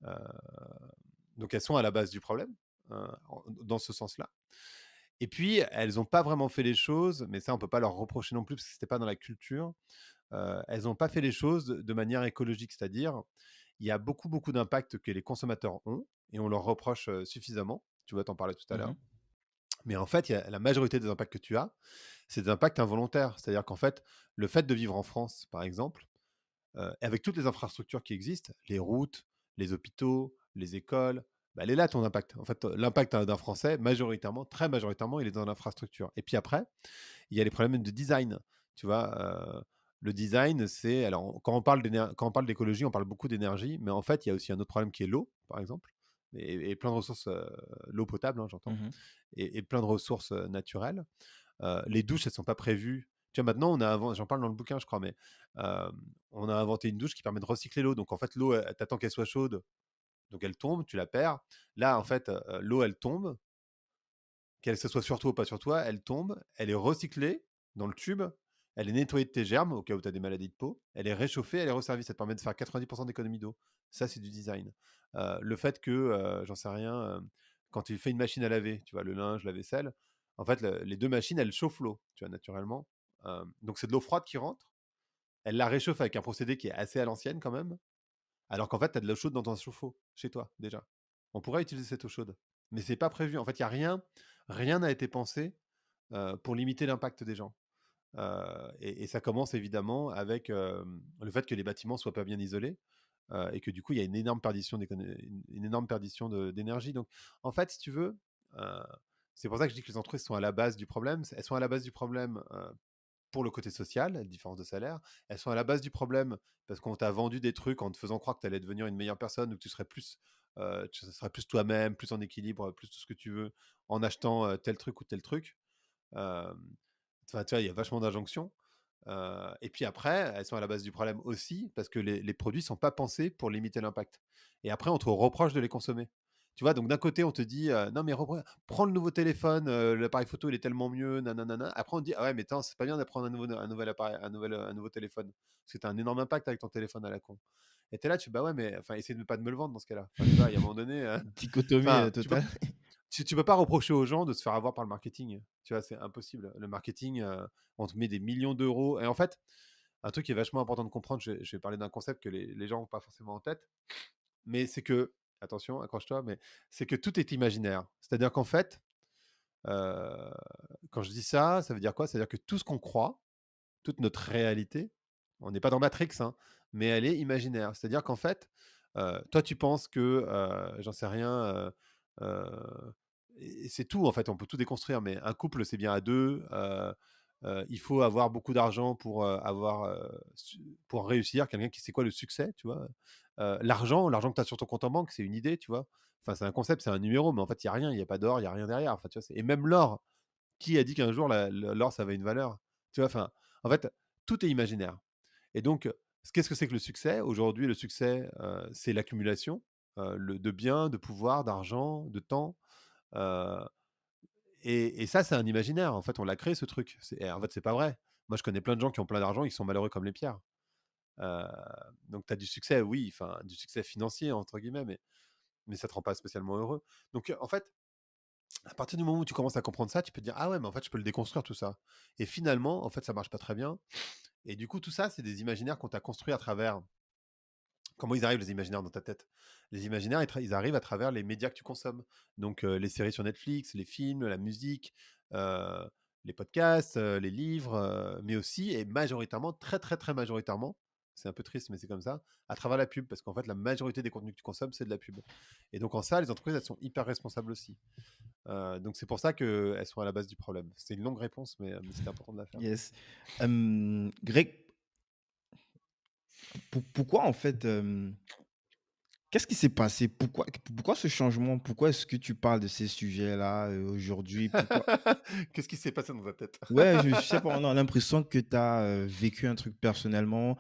S1: euh, donc elles sont à la base du problème, dans ce sens-là. Et puis, elles n'ont pas vraiment fait les choses, mais ça, on peut pas leur reprocher non plus parce que c'était pas dans la culture. Elles n'ont pas fait les choses de manière écologique, c'est-à-dire, il y a beaucoup, beaucoup d'impacts que les consommateurs ont et on leur reproche suffisamment. Tu vois, t'en parlais tout à l'heure.
S2: Mmh.
S1: Mais en fait, il y a la majorité des impacts que tu as, c'est des impacts involontaires. C'est-à-dire qu'en fait, le fait de vivre en France, par exemple, avec toutes les infrastructures qui existent, les routes, les hôpitaux, les écoles, bah, elle est là ton impact. En fait, l'impact d'un Français, majoritairement, très majoritairement, il est dans l'infrastructure. Et puis après, il y a les problèmes de design. Tu vois, le design, c'est. Alors, quand on parle d'écologie, on parle beaucoup d'énergie, mais en fait, il y a aussi un autre problème qui est l'eau, par exemple, et plein de ressources, l'eau potable, hein, j'entends,
S2: Mmh.
S1: et plein de ressources naturelles. Les douches, elles ne sont pas prévues. Tu vois, maintenant, j'en parle dans le bouquin, je crois, mais on a inventé une douche qui permet de recycler l'eau. Donc, en fait, l'eau, t'attends qu'elle soit chaude, donc elle tombe, tu la perds. Là, en fait, l'eau, elle tombe, qu'elle se soit sur toi ou pas sur toi, elle tombe, elle est recyclée dans le tube, elle est nettoyée de tes germes au cas où tu as des maladies de peau, elle est réchauffée, elle est resservie. Ça te permet de faire 90% d'économie d'eau. Ça, c'est du design. Le fait que, j'en sais rien, quand tu fais une machine à laver, tu vois, le linge, la vaisselle, en fait, les deux machines, elles chauffent l'eau, tu vois, naturellement. Donc, c'est de l'eau froide qui rentre. Elle la réchauffe avec un procédé qui est assez à l'ancienne quand même, alors qu'en fait, tu as de l'eau chaude dans ton chauffe-eau, chez toi, déjà. On pourrait utiliser cette eau chaude, mais c'est pas prévu. En fait, il y a rien n'a été pensé pour limiter l'impact des gens. Et ça commence évidemment avec le fait que les bâtiments soient pas bien isolés et que du coup, il y a une énorme perdition une énorme perdition d'énergie. Donc, en fait, si tu veux, euh, c'est pour ça que je dis que les entreprises sont à la base du problème. Elles sont à la base du problème pour le côté social, la différence de salaire. Elles sont à la base du problème parce qu'on t'a vendu des trucs en te faisant croire que tu allais devenir une meilleure personne ou que tu serais plus toi-même, plus en équilibre, plus tout ce que tu veux, en achetant tel truc ou tel truc. Euh, Enfin, tu vois, il y a vachement d'injonctions. Et puis après, elles sont à la base du problème aussi parce que les produits ne sont pas pensés pour limiter l'impact. Et après, on te reproche de les consommer. Tu vois? Donc d'un côté, on te dit, «Non mais prends le nouveau téléphone, l'appareil photo, il est tellement mieux, nananana». Après on te dit: «Ah ouais, mais attends, c'est pas bien de prendre un nouvel appareil, un nouveau téléphone, parce que tu as un énorme impact avec ton téléphone à la con». Et tu es là, tu «Bah ouais, mais enfin, essaie de pas de me le vendre dans ce cas-là». Enfin, tu vois, il y a un moment donné,
S2: Dichotomie,
S1: enfin,
S2: totale.
S1: tu peux pas reprocher aux gens de se faire avoir par le marketing. Tu vois? C'est impossible. Le marketing, on te met des millions d'euros et en fait, un truc qui est vachement important de comprendre, je vais parler d'un concept que les gens ont pas forcément en tête, mais c'est que attention, accroche-toi, mais c'est que tout est imaginaire. C'est-à-dire qu'en fait, heu, quand je dis ça, ça veut dire quoi? Ça veut dire que tout ce qu'on croit, toute notre réalité, on n'est pas dans Matrix, hein, mais elle est imaginaire. C'est-à-dire qu'en fait, toi, tu penses que, j'en sais rien, et c'est tout, en fait, on peut tout déconstruire, mais un couple, c'est bien à 2. Il faut avoir beaucoup d'argent pour, pour réussir. Quelqu'un qui sait quoi le succès, tu vois? L'argent que tu as sur ton compte en banque, c'est une idée, tu vois? Enfin, c'est un concept, c'est un numéro, mais en fait, il y a rien, il y a pas d'or, il y a rien derrière. Enfin, tu vois? Et même l'or, qui a dit qu'un jour l'or, ça avait une valeur? Tu vois? Enfin, en fait, tout est imaginaire. Et donc, qu'est-ce que c'est que le succès? Aujourd'hui, le succès, c'est l'accumulation, de biens, de pouvoir, d'argent, de temps. euh, et ça, c'est un imaginaire. En fait, on l'a créé, ce truc. En fait, c'est pas vrai. Moi, je connais plein de gens qui ont plein d'argent, ils sont malheureux comme les pierres. Euh, donc, tu as du succès, oui, enfin, du succès financier, entre guillemets, mais ça te rend pas spécialement heureux. Donc, en fait, à partir du moment où tu commences à comprendre ça, tu peux te dire: «Ah ouais, mais en fait, je peux le déconstruire tout ça». Et finalement, en fait, ça marche pas très bien. Et du coup, tout ça, c'est des imaginaires qu'on t'a construits à travers. Comment ils arrivent, les imaginaires, dans ta tête? Les imaginaires, ils arrivent à travers les médias que tu consommes. Donc, les séries sur Netflix, les films, la musique, heu, les podcasts, les livres, mais aussi et majoritairement, très, très, très majoritairement, c'est un peu triste, mais c'est comme ça, à travers la pub. Parce qu'en fait, la majorité des contenus que tu consommes, c'est de la pub. Et donc en ça, les entreprises, elles sont hyper responsables aussi. Donc c'est pour ça qu'elles sont à la base du problème. C'est une longue réponse, mais c'était important de la faire.
S2: Yes. Greg, pourquoi en fait, qu'est-ce qui s'est passé? Pourquoi ce changement? Pourquoi est-ce que tu parles de ces sujets-là, aujourd'hui? Pourquoi?
S1: Qu'est-ce qui s'est passé dans ta tête?
S2: Ouais, je sais pas, on a l'impression que tu as, vécu un truc personnellement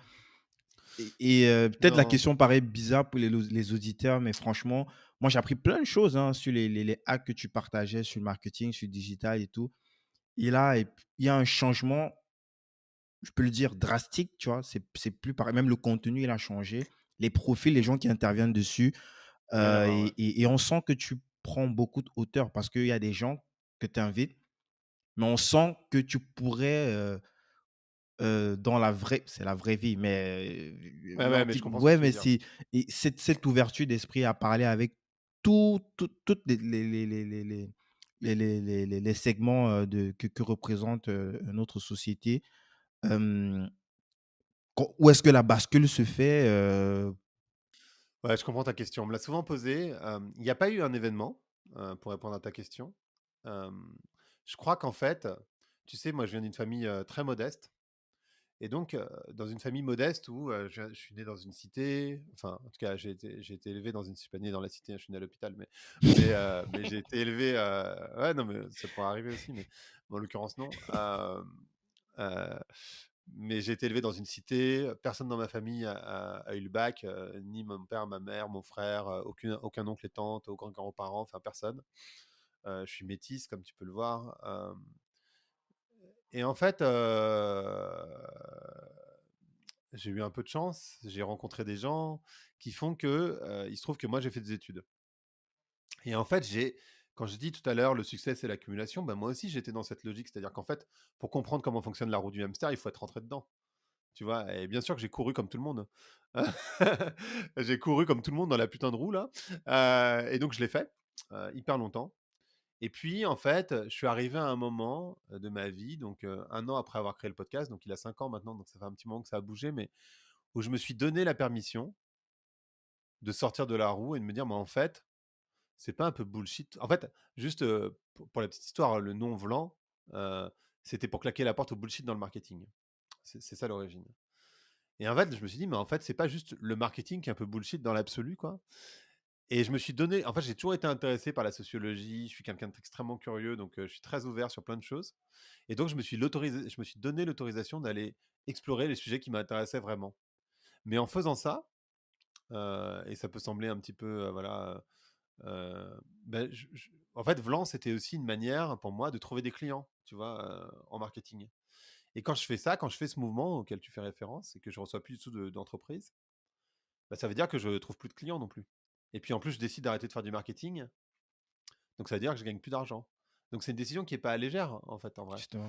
S2: et peut-être la
S1: Non.
S2: question paraît bizarre pour les auditeurs, mais franchement, moi j'ai appris plein de choses, hein, sur les hacks que tu partageais sur le marketing, sur le digital et tout. Et là, il y a un changement, je peux le dire drastique, tu vois? C'est plus pareil, même le contenu, il a changé. Les profils, les gens qui interviennent dessus,
S1: Rien à voir,
S2: et
S1: ouais.
S2: on sent que tu prends beaucoup de hauteur parce qu'il y a des gens que tu invites, mais on sent que tu pourrais, dans la vraie c'est la vraie vie,
S1: Ouais,
S2: mais
S1: ouais,
S2: en
S1: mais
S2: tout
S1: je comprends ce que
S2: ouais,
S1: tu veux
S2: mais
S1: dire.
S2: c'est et cette ouverture d'esprit à parler avec toutes les segments, de que représente, notre société. Hem, Où est-ce que la bascule se fait,
S1: Ouais, je comprends ta question. On me l'a souvent posée. Il n'y a pas eu un événement, pour répondre à ta question. Hem, je crois qu'en fait, tu sais, moi, je viens d'une famille, très modeste et donc, dans une famille modeste où, je suis né dans une cité, enfin, en tout cas, j'ai été élevé dans une je suis pas né dans la cité, hein, je suis né à l'hôpital, mais j'ai été élevé, ouais, non, mais ça pourrait arriver aussi, mais en l'occurrence, non. Heu, mais j'ai été élevé dans une cité, personne dans ma famille a eu le bac, ni mon père, ma mère, mon frère, aucun oncle et tante, aucun grand-parent, enfin personne. Je suis métisse, comme tu peux le voir, et en fait, j'ai eu un peu de chance, j'ai rencontré des gens qui font que, il se trouve que moi j'ai fait des études et en fait, quand je dis tout à l'heure: «Le succès, c'est l'accumulation», ben moi aussi j'étais dans cette logique. C'est-à-dire qu'en fait, pour comprendre comment fonctionne la roue du hamster, il faut être rentré dedans. Tu vois? Et bien sûr que j'ai couru comme tout le monde. J'ai couru comme tout le monde dans la putain de roue là, et donc je l'ai fait, hyper longtemps. Et puis en fait, je suis arrivé à un moment, de ma vie, donc 1 an après avoir créé le podcast, donc il a 5 ans maintenant, donc ça fait un petit moment que ça a bougé, mais où je me suis donné la permission de sortir de la roue et de me dire: «Mais en fait, c'est pas un peu bullshit?» En fait, juste, pour la petite histoire, le nom Vlan, heu, c'était pour claquer la porte au bullshit dans le marketing. C'est ça l'origine. Et en fait, je me suis dit: «Mais en fait, c'est pas juste le marketing qui est un peu bullshit dans l'absolu, quoi». Et je me suis donné en fait, j'ai toujours été intéressé par la sociologie, je suis quelqu'un d'extrêmement curieux, donc je suis très ouvert sur plein de choses. Et donc je me suis donné l'autorisation d'aller explorer les sujets qui m'intéressaient vraiment. Mais en faisant ça, et ça peut sembler un petit peu, voilà, Bah, en fait, Vlan, c'était aussi une manière pour moi de trouver des clients, tu vois, en marketing. Et quand je fais ça, quand je fais ce mouvement auquel tu fais référence et que je reçois plus du tout d'entreprise, bah, ça veut dire que je trouve plus de clients non plus. Et puis en plus, je décide d'arrêter de faire du marketing, donc ça veut dire que je gagne plus d'argent. Donc c'est une décision qui est pas légère en fait, en vrai.
S2: Justement.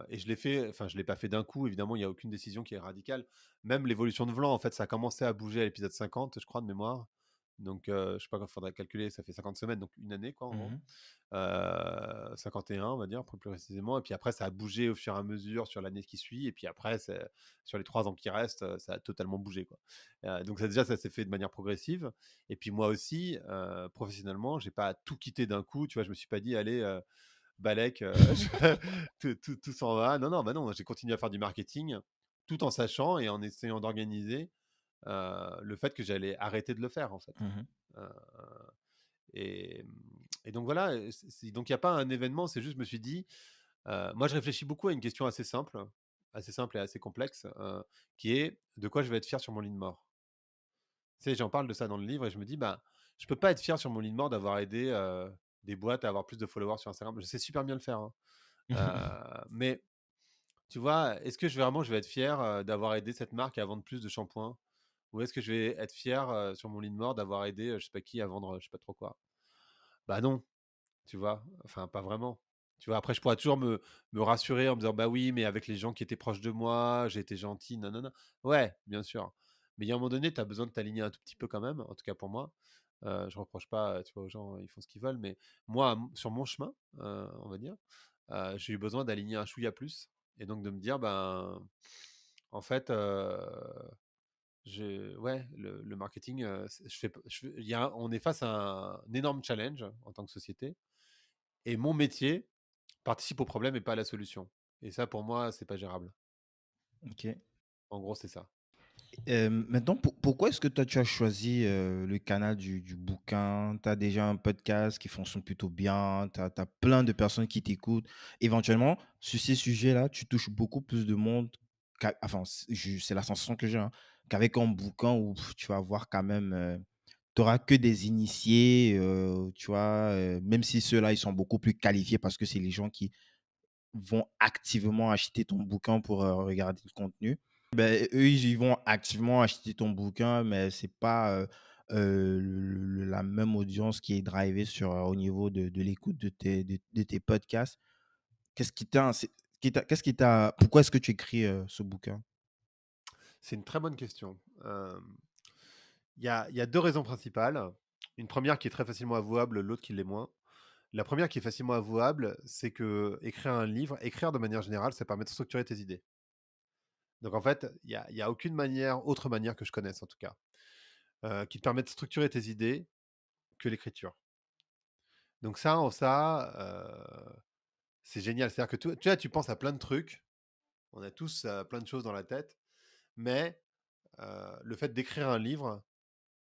S1: Et je l'ai fait, enfin je l'ai pas fait d'un coup, évidemment, il y a aucune décision qui est radicale. Même l'évolution de Vlan, en fait, ça a commencé à bouger à l'épisode 50, je crois, de mémoire. Donc, je sais pas, il faudrait calculer, ça fait 50 semaines, donc une année, quoi, en gros.
S2: Mmh.
S1: 51, on va dire, plus précisément. Et puis après, ça a bougé au fur et à mesure sur l'année qui suit. Et puis après, sur les 3 ans qui restent, ça a totalement bougé, quoi. Donc ça, déjà, ça s'est fait de manière progressive. Et puis moi aussi, professionnellement, j'ai pas tout quitté d'un coup. Tu vois, je me suis pas dit, allez, Balek, tout s'en va. Non, non, bah non, j'ai continué à faire du marketing tout en sachant et en essayant d'organiser le fait que j'allais arrêter de le faire, en fait.
S2: Mmh.
S1: Euh, et, et donc voilà, donc il n'y a pas un événement, c'est juste, je me suis dit, moi je réfléchis beaucoup à une question assez simple et assez complexe, qui est de quoi je vais être fier sur mon lit de mort. Tu sais, j'en parle de ça dans le livre et je me dis, bah, je peux pas être fier sur mon lit de mort d'avoir aidé des boîtes à avoir plus de followers sur Instagram. Je sais super bien le faire, hein. Mais tu vois, est-ce que je vais être fier d'avoir aidé cette marque à vendre plus de shampoings? Ou est-ce que je vais être fier sur mon lit de mort d'avoir aidé, je sais pas qui, à vendre, je sais pas trop quoi? Bah non, tu vois? Enfin, pas vraiment. Tu vois? Après, je pourrais toujours me rassurer en me disant: «Bah oui, mais avec les gens qui étaient proches de moi, j'ai été gentil, nanana». Ouais, bien sûr. Mais il y a un moment donné, tu as besoin de t'aligner un tout petit peu quand même, en tout cas pour moi. Je reproche pas, tu vois, aux gens, ils font ce qu'ils veulent, mais moi, sur mon chemin, on va dire, j'ai eu besoin d'aligner un chouïa plus et donc de me dire: «Ben, en fait, ouais, le marketing, je fais p je il y a on est face à un énorme challenge en tant que société et mon métier participe au problème et pas à la solution. Et ça, pour moi, c'est pas gérable.
S2: OK.
S1: En gros, c'est ça.
S2: Maintenant, pourquoi est-ce que toi, tu as choisi, le canal du bouquin? Tu as déjà un podcast qui fonctionne plutôt bien, tu as plein de personnes qui t'écoutent. Éventuellement, sur ces sujets-là, tu touches beaucoup plus de monde enfin, c'est la sensation que j'ai, hein, qu'avec un bouquin où tu vas voir quand même, tu auras que des initiés, tu vois? Même si ceux-là, ils sont beaucoup plus qualifiés parce que c'est les gens qui vont activement acheter ton bouquin pour, regarder le contenu. Ben eux, ils vont activement acheter ton bouquin, mais c'est pas, la même audience qui est drivée sur, au niveau de l'écoute de tes podcasts. Qu'est-ce qui t'a inci qu'est-ce qui t'a pourquoi est-ce que tu écris, ce bouquin?
S1: C'est une très bonne question. Il y a 2 raisons principales. Une première qui est très facilement avouable, l'autre qui l'est moins. La première qui est facilement avouable, c'est que écrire de manière générale, ça permet de structurer tes idées. Donc en fait, il y a aucune autre manière que je connaisse en tout cas, qui te permet de structurer tes idées que l'écriture. Donc ça, c'est génial. C'est-à-dire que tu vois, tu penses à plein de trucs, on a tous, plein de choses dans la tête, mais le fait d'écrire un livre,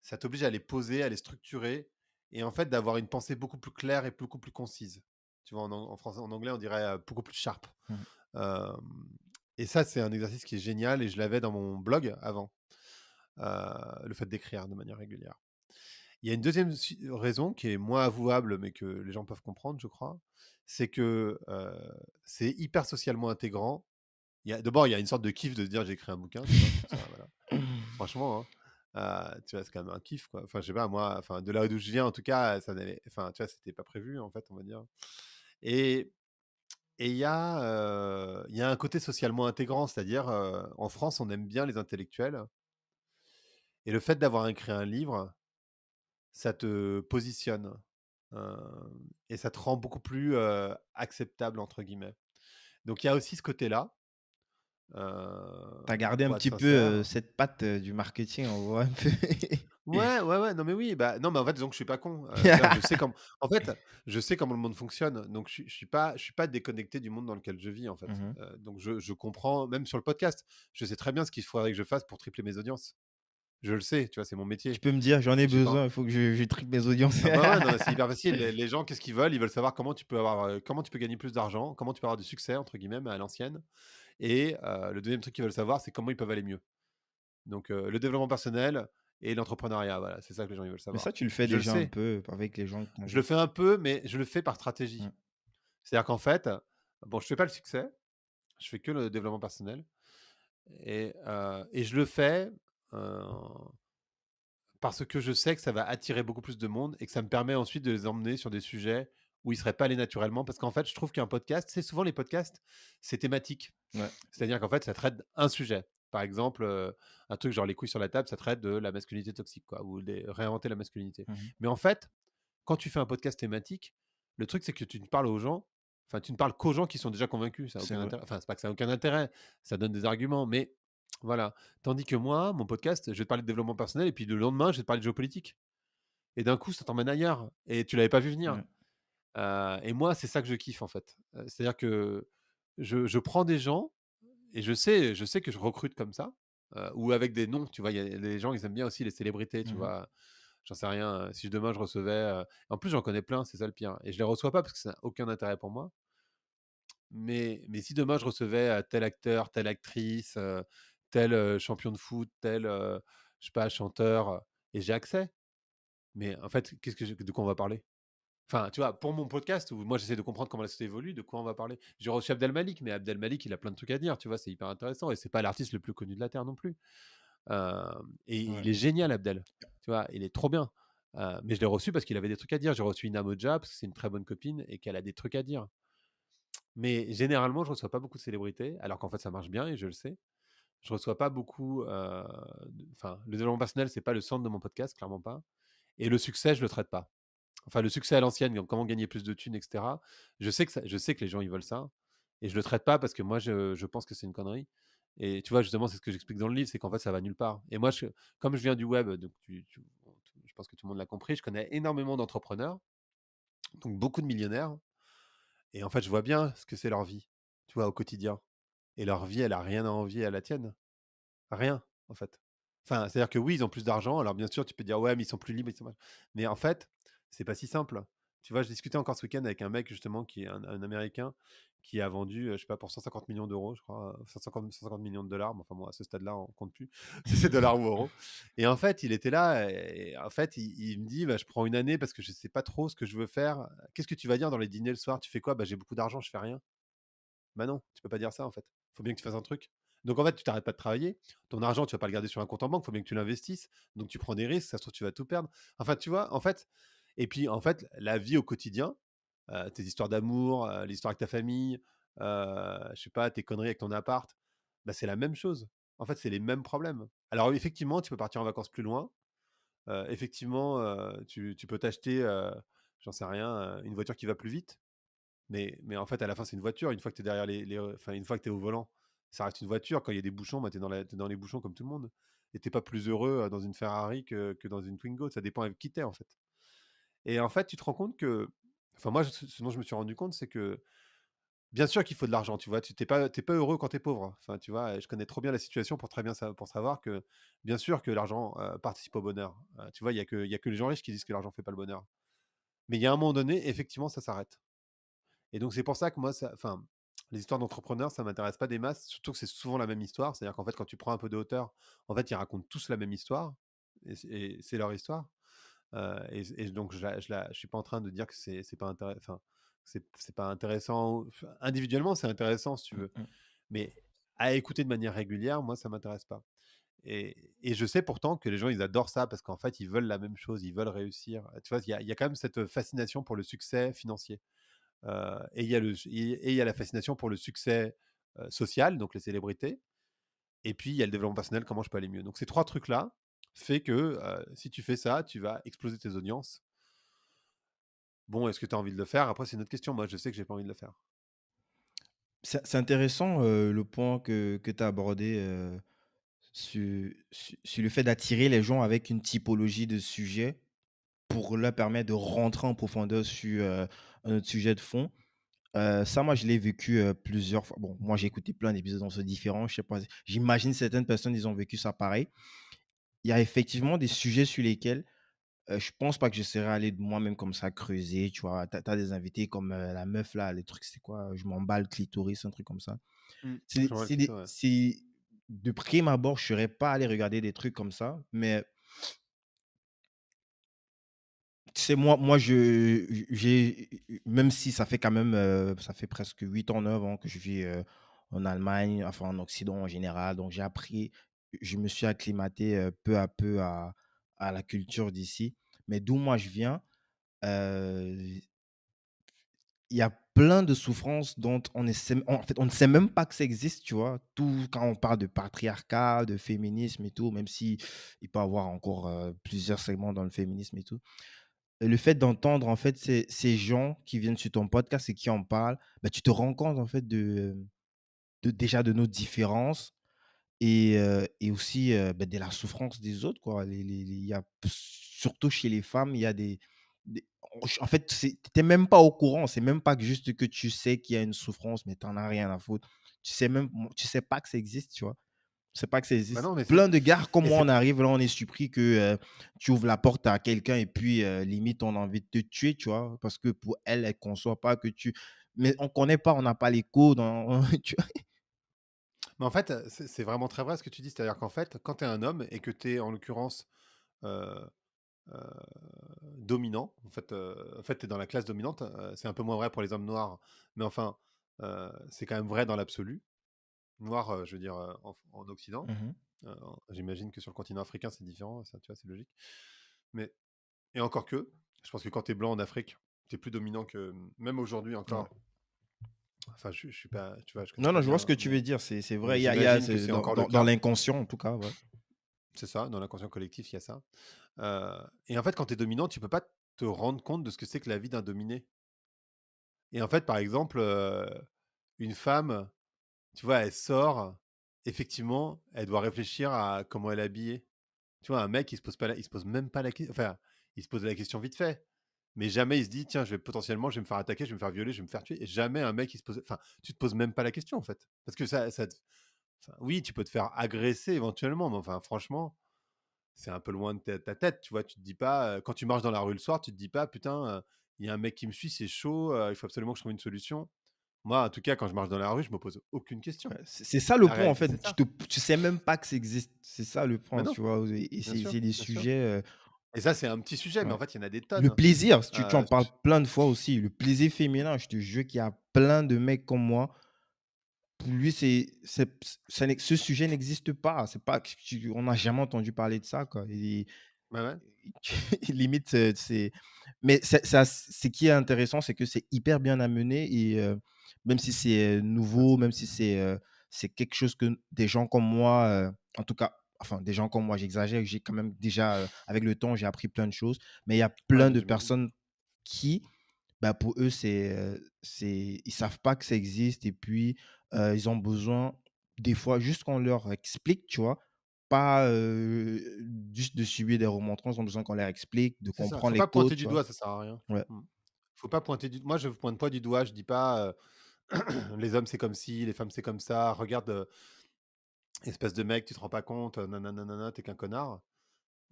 S1: ça t'oblige à les poser, à les structurer et en fait d'avoir une pensée beaucoup plus claire et beaucoup plus concise. Tu vois, en français, en anglais, on dirait, beaucoup plus sharp.
S2: Mmh.
S1: Hem Et ça, c'est un exercice qui est génial et je l'avais dans mon blog avant, le fait d'écrire de manière régulière. Il y a une deuxième raison qui est moins avouable, mais que les gens peuvent comprendre, je crois, c'est que, c'est hyper socialement intégrant. D'abord, il y a une sorte de kiff de se dire: «J'ai écrit un bouquin», tu vois? Ça, voilà. Franchement, hein, tu vois, c'est quand même un kiff, quoi. Enfin, je sais pas, moi, enfin, de là d'où je viens, en tout cas, enfin, tu vois, c'était pas prévu, en fait, on va dire. Et il y a un côté socialement intégrant, c'est-à-dire, en France, on aime bien les intellectuels et le fait d'avoir écrit un livre, ça te positionne, et ça te rend beaucoup plus, «acceptable» entre guillemets. Donc il y a aussi ce côté-là,
S2: Tu as gardé un
S1: pour être
S2: petit peu,
S1: sincère.
S2: cette patte, du marketing, on voit un peu.
S1: Ouais, ouais, ouais, non mais oui, bah, non mais en fait, disons que je suis pas con, c'est-à-dire que en fait, je sais comment le monde fonctionne, donc je suis pas déconnecté du monde dans lequel je vis, en fait,
S2: Mmh.
S1: donc je comprends même sur le podcast, je sais très bien ce qu'il faudrait que je fasse pour tripler mes audiences. Je le sais, tu vois? C'est mon
S2: Tu
S1: métier.
S2: peux me dire: «J'en ai
S1: J'ai pas
S2: besoin, il faut que je triple mes audiences».
S1: Ah bah, ouais, non, c'est hyper facile. Les gens, qu'est-ce qu'ils veulent? Ils veulent savoir comment tu peux gagner plus d'argent, comment tu peux avoir du «succès» entre guillemets, mais à l'ancienne et le deuxième truc qu'ils veulent savoir, c'est comment ils peuvent aller mieux. Donc le développement personnel et l'entrepreneuriat. Voilà, c'est ça que les gens ils veulent
S2: Mais
S1: savoir.
S2: ça, tu le fais
S1: Je le
S2: déjà un
S1: sais,
S2: peu avec les gens que tu
S1: je le
S2: invites?
S1: fais un peu, mais je le fais par stratégie.
S2: Mmh,
S1: C'est-à-dire qu'en fait, bon, je fais pas le succès, je fais que le développement personnel et je le fais, heu, parce que je sais que ça va attirer beaucoup plus de monde et que ça me permet ensuite de les emmener sur des sujets où ils seraient pas allés naturellement. Parce qu'en fait, je trouve qu'un podcast, c'est souvent les podcasts, c'est thématique.
S2: ouais.
S1: C'est-à-dire qu'en fait, ça traite un sujet. Par exemple, un truc genre les couilles sur la table, ça traite de la masculinité toxique, quoi, ou réinventer la masculinité.
S2: Mmh.
S1: Mais en fait, quand tu fais un podcast thématique, le truc, c'est que tu ne parles aux gens, enfin, tu ne parles qu'aux gens qui sont déjà convaincus. Ça n'a
S2: C'est
S1: aucun
S2: vrai.
S1: intérêt. Enfin, c'est pas que ça n'a aucun intérêt, ça donne des arguments, mais voilà. Tandis que moi, mon podcast, je vais te parler de développement personnel et puis le lendemain, je vais te parler de géopolitique. Et d'un coup, ça t'emmène ailleurs et tu l'avais pas vu venir.
S2: Ouais.
S1: Et moi, c'est ça que je kiffe en fait. C'est-à-dire que je prends des gens et je sais que je recrute comme ça, ou avec des noms, tu vois? Il y a les gens, ils aiment bien aussi les célébrités, tu
S2: Mmh.
S1: vois? J'en sais rien, si demain je recevais, en plus j'en connais plein, c'est ça le pire et je les reçois pas parce que ça n'a aucun intérêt pour moi. Mais si demain je recevais, tel acteur, telle actrice, tel, champion de foot, tel, je sais pas, chanteur, et j'ai accès, mais en fait, qu'est-ce que de quoi on va parler? Enfin, tu vois, pour mon podcast où moi j'essaie de comprendre comment la société évolue, de quoi on va parler. J'ai reçu Abdel Malik, mais Abdel Malik, il a plein de trucs à dire, tu vois, c'est hyper intéressant et c'est pas l'artiste le plus connu de la terre non plus. Et
S2: Ouais.
S1: il est génial, Abdel. Tu vois, il est trop bien. Mais je l'ai reçu parce qu'il avait des trucs à dire. J'ai reçu Ina Modja parce que c'est une très bonne copine et qu'elle a des trucs à dire. Mais généralement, je reçois pas beaucoup de célébrités, alors qu'en fait, ça marche bien et je le sais. Je reçois pas beaucoup. Enfin, le développement personnel, c'est pas le centre de mon podcast, clairement pas. Et le succès, je le traite pas. Enfin, le succès à l'ancienne, donc comment gagner plus de thunes, et cetera. Je sais que les gens, ils veulent ça et je le traite pas parce que moi, je pense que c'est une connerie et tu vois, justement, c'est ce que j'explique dans le livre, c'est qu'en fait, ça va nulle part et moi, comme je viens du web, donc je pense que tout le monde l'a compris, je connais énormément d'entrepreneurs, donc beaucoup de millionnaires et en fait, je vois bien ce que c'est leur vie, tu vois, au quotidien et leur vie, elle a rien à envier à la tienne. Rien, en fait. Enfin, c'est-à-dire que oui, ils ont plus d'argent. Alors bien sûr, tu peux dire: «Ouais, mais ils sont plus libres, ils sont mais en fait, c'est pas si simple. Tu vois, je discutais encore ce week-end avec un mec justement qui est un américain qui a vendu, je sais pas pour 150 millions d'euros, je crois, 150 millions de dollars, mais enfin bon, à ce stade-là, on compte plus si c'est dollars ou euros et en fait, il était là et en fait, il me dit: «Bah, je prends une année parce que je sais pas trop ce que je veux faire». «Qu'est-ce que tu vas dire dans les dîners le soir? Tu fais quoi?» «Bah, j'ai beaucoup d'argent, je fais rien». Bah non, tu peux pas dire ça en fait. Faut bien que tu fasses un truc. Donc en fait, tu t'arrêtes pas de travailler. Ton argent, tu vas pas le garder sur un compte en banque, faut bien que tu l'investisses. Donc tu prends des risques, ça se trouve tu vas tout perdre. Enfin, tu vois, en fait et puis en fait, la vie au quotidien, tes histoires d'amour, l'histoire avec ta famille, je sais pas, tes conneries avec ton appart, bah, c'est la même chose. En fait, c'est les mêmes problèmes. Alors effectivement, tu peux partir en vacances plus loin. Effectivement, tu peux t'acheter, j'en sais rien, une voiture qui va plus vite. Mais en fait, à la fin, c'est une voiture. Une fois que tu es derrière enfin, une fois que tu es au volant, ça reste une voiture. Quand il y a des bouchons, bah, tu es dans les bouchons comme tout le monde. Et tu pas plus heureux dans une Ferrari que dans une Twingo. Ça dépend avec qui tu es, en fait. Et en fait, tu te rends compte que. Enfin, moi, ce dont je me suis rendu compte, c'est que bien sûr qu'il faut de l'argent, tu vois. Tu t'es pas heureux quand tu es pauvre. Enfin, tu vois, je connais trop bien la situation pour très bien pour savoir que, bien sûr, que l'argent participe au bonheur. Tu vois, il y a que les gens riches qui disent que l'argent fait pas le bonheur. Mais il y a un moment donné, effectivement, ça s'arrête. Et donc c'est pour ça que moi, enfin, les histoires d'entrepreneurs, ça m'intéresse pas des masses, surtout que c'est souvent la même histoire. C'est-à-dire qu'en fait, quand tu prends un peu de hauteur, en fait, ils racontent tous la même histoire et c'est leur histoire. Et donc je suis pas en train de dire que c'est pas intéressant, enfin, c'est pas intéressant. Enfin, individuellement, c'est intéressant si tu
S2: Mmh
S1: veux,
S2: mh.
S1: mais à écouter de manière régulière, moi, ça m'intéresse pas. Et je sais pourtant que les gens, ils adorent ça parce qu'en fait, ils veulent la même chose, ils veulent réussir. Tu vois, il y a quand même cette fascination pour le succès financier. Et il y a la fascination pour le succès social, donc les célébrités. Et puis il y a le développement personnel, comment je peux aller mieux. Donc ces trois trucs-là fait que si tu fais ça, tu vas exploser tes audiences. Bon, est-ce que tu as envie de le faire? Après, c'est une autre question. Moi, je sais que j'ai pas envie de le faire.
S2: C'est intéressant, le point que tu as abordé, sur le fait d'attirer les gens avec une typologie de sujet pour leur permettre de rentrer en profondeur sur, un autre sujet de fond. Ça, moi, je l'ai vécu, plusieurs fois. Bon, moi, j'ai écouté plein d'épisodes dans ce différents, je sais pas, j'imagine certaines personnes, ils ont vécu ça pareil. Il y a effectivement des sujets sur lesquels, je pense pas que je serais allé de moi-même comme ça creuser, tu vois? Tu as des invités comme, la meuf là, les trucs, c'est quoi? Je m'emballe clitoris, un truc comme ça.
S1: Je vois le clito, ouais.
S2: C'est de prime abord, je serais pas allé regarder des trucs comme ça, mais Tu sais, moi, j'ai même si ça fait quand même, ça fait presque 8 ans, 9 ans que je vis, en Allemagne, enfin en Occident en général, donc j'ai appris je me suis acclimaté, peu à peu à la culture d'ici. Mais d'où moi je viens, heu, il y a plein de souffrances dont on ne sait en fait, on ne sait même pas que ça existe, tu vois? Tout quand on parle de patriarcat, de féminisme et tout, même si il peut y avoir encore, plusieurs segments dans le féminisme et tout. Le fait d'entendre, en fait, ces gens qui viennent sur ton podcast et qui en parlent, bah, tu te rends compte, en fait, de déjà de nos différences et aussi, bah, de la souffrance des autres, quoi. Les il y a surtout chez les femmes, il y a des en fait, tu es même pas au courant. C'est même pas que juste que tu sais qu'il y a une souffrance, mais tu en as rien à foutre. Tu sais pas que ça existe, tu vois? C'est pas que ça
S1: Bah,
S2: existe.
S1: non, mais
S2: Plein de gars comme
S1: et
S2: moi,
S1: c'est
S2: on arrive là, on est surpris que, tu ouvres la porte à quelqu'un et puis, limite, on a envie de te tuer, tu vois? Parce que pour elle, elle conçoit pas que tu mais on connaît pas, on n'a pas les codes, on tu vois?
S1: mais en fait, c'est vraiment très vrai ce que tu dis. C'est-à-dire qu'en fait, quand tu es un homme et que tu es en l'occurrence, heu heu, dominant, en fait, tu es dans la classe dominante, c'est un peu moins vrai pour les hommes noirs, mais enfin, c'est quand même vrai dans l'absolu. Noir, je veux dire, en Occident.
S2: Mmh.
S1: Heu, J'imagine que sur le continent africain, c'est différent, ça, tu vois, c'est logique. Mais et encore que, je pense que quand tu es blanc en Afrique, tu es plus dominant que même aujourd'hui
S2: Ouais.
S1: encore. Enfin, je suis pas, tu vois, je connais
S2: Non,
S1: pas
S2: non, je vois ce
S1: bien,
S2: que tu veux dire, c'est
S1: mais
S2: vrai, il y a
S1: j'imagine que
S2: ce
S1: c'est encore le
S2: dans
S1: cas.
S2: l'inconscient, en tout cas, ouais.
S1: C'est ça, dans l'inconscient collectif, il y a ça. Et en fait, quand tu es dominant, tu peux pas te rendre compte de ce que c'est que la vie d'un dominé. Et en fait, par exemple, une femme, tu vois, elle sort, effectivement, elle doit réfléchir à comment elle est habillée. Tu vois, un mec, il se pose même pas la question. Enfin, il se pose la question vite fait. Mais jamais il se dit, tiens, je vais me faire attaquer, je vais me faire violer, je vais me faire tuer. Et jamais un mec, il se pose. Enfin, tu te poses même pas la question, en fait. Parce que enfin, oui, tu peux te faire agresser éventuellement, mais enfin, franchement, c'est un peu loin de ta tête. Tu vois, tu te dis pas, quand tu marches dans la rue le soir, tu te dis pas, putain, il y a un mec qui me suit, c'est chaud, il faut absolument que je trouve une solution. Moi, en tout cas, quand je marche dans la rue, je me pose aucune question.
S2: Ouais, c'est ça le
S1: La
S2: point, en
S1: réalité,
S2: fait,
S1: c'est ça.
S2: tu sais même pas que ça existe. C'est ça le
S1: Mais
S2: point,
S1: non,
S2: tu vois? Et
S1: bien
S2: c'est
S1: sûr,
S2: des
S1: bien sûr.
S2: sujets,
S1: Et ça, c'est un petit sujet, mais
S2: ouais.
S1: en fait, il y en a des
S2: Le
S1: tonnes.
S2: plaisir, si tu en parles
S1: Ch
S2: plein de fois aussi, le plaisir féminin, je te jure qu'il y a plein de mecs comme moi, pour lui, ça n'est ce sujet n'existe pas. C'est pas que tu on n'a jamais entendu parler de ça, quoi et
S1: Ouais, ouais,
S2: limite, mais ce qui est intéressant, c'est que c'est hyper bien amené et même si c'est, nouveau,
S1: merci.
S2: même si c'est quelque chose que des gens comme moi, en tout cas, enfin des gens comme moi, j'exagère, j'ai quand même déjà, avec le temps, j'ai appris plein de choses, mais il y a
S1: Ouais,
S2: plein
S1: mais
S2: de
S1: j'imagine.
S2: personnes qui, bah, pour eux, ils savent pas que ça existe et puis, ils ont besoin des fois juste qu'on leur explique, tu vois? Pas, juste de subir des remontrances, ils ont besoin qu'on leur explique, de
S1: C'est ça,
S2: comprendre
S1: faut
S2: les
S1: pas
S2: codes,
S1: pointer du
S2: tu vois?
S1: doigt, ça sert à rien.
S2: Ouais.
S1: Mmh. Faut pas pointer du moi, je pointe pas du doigt, je dis pas, «Les hommes, c'est comme ci, les femmes, c'est comme ça. Regarde, espèce de mec, tu te rends pas compte, nanana, tu qu'un connard».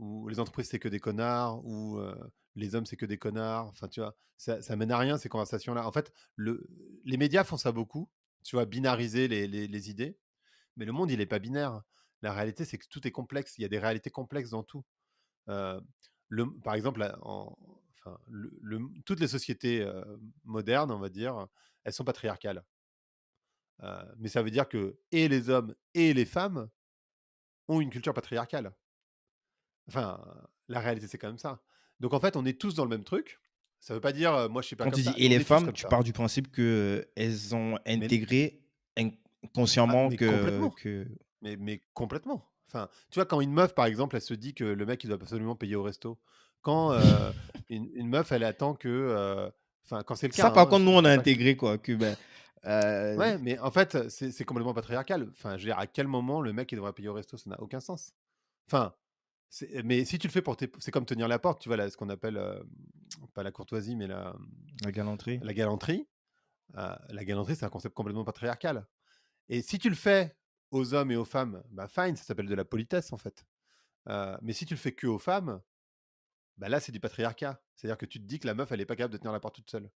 S1: Ou «Les entreprises, c'est que des connards» ou «Les hommes, c'est que des connards». Enfin, tu vois? Ça mène à rien ces conversations-là. En fait, les médias font ça beaucoup, tu vois? Binariser les idées, mais le monde, il est pas binaire. La réalité, c'est que tout est complexe. Il y a des réalités complexes dans tout. Heu, par exemple, enfin, toutes les sociétés, modernes, on va dire, elles sont patriarcales. Mais ça veut dire que et les hommes et les femmes ont une culture patriarcale. Enfin, la réalité, c'est quand même ça. Donc en fait, on est tous dans le même truc. Ça veut pas dire, moi, je suis pas
S2: Quand
S1: comme
S2: tu dis
S1: ça.
S2: et
S1: On
S2: les
S1: est tous
S2: femmes,
S1: comme
S2: tu
S1: ça.
S2: pars du principe que, elles ont
S1: Mais
S2: intégré
S1: ah,
S2: inconsciemment
S1: mais complètement,
S2: que
S1: mais complètement. Enfin, tu vois, quand une meuf, par exemple, elle se dit que le mec, il doit absolument payer au resto. Quand, une meuf, elle attend que, enfin, quand c'est le cas,
S2: ça par
S1: hein,
S2: contre nous
S1: je
S2: on a
S1: dis pas que
S2: intégré quoi, que, ben, heu,
S1: ouais, mais en fait, c'est complètement patriarcal. Enfin, je veux dire, à quel moment le mec, il devrait payer au resto? Ça n'a aucun sens. Enfin, mais si tu le fais pour tes c'est comme tenir la porte, tu vois? Là, ce qu'on appelle, pas la courtoisie, mais
S2: la galanterie.
S1: la galanterie. La galanterie, c'est un concept complètement patriarcal. Et si tu le fais aux hommes et aux femmes, bah, fine, ça s'appelle de la politesse, en fait. Mais si tu le fais que aux femmes, bah, là, c'est du patriarcat. C'est-à-dire que tu te dis que la meuf, elle est pas capable de tenir la porte toute seule.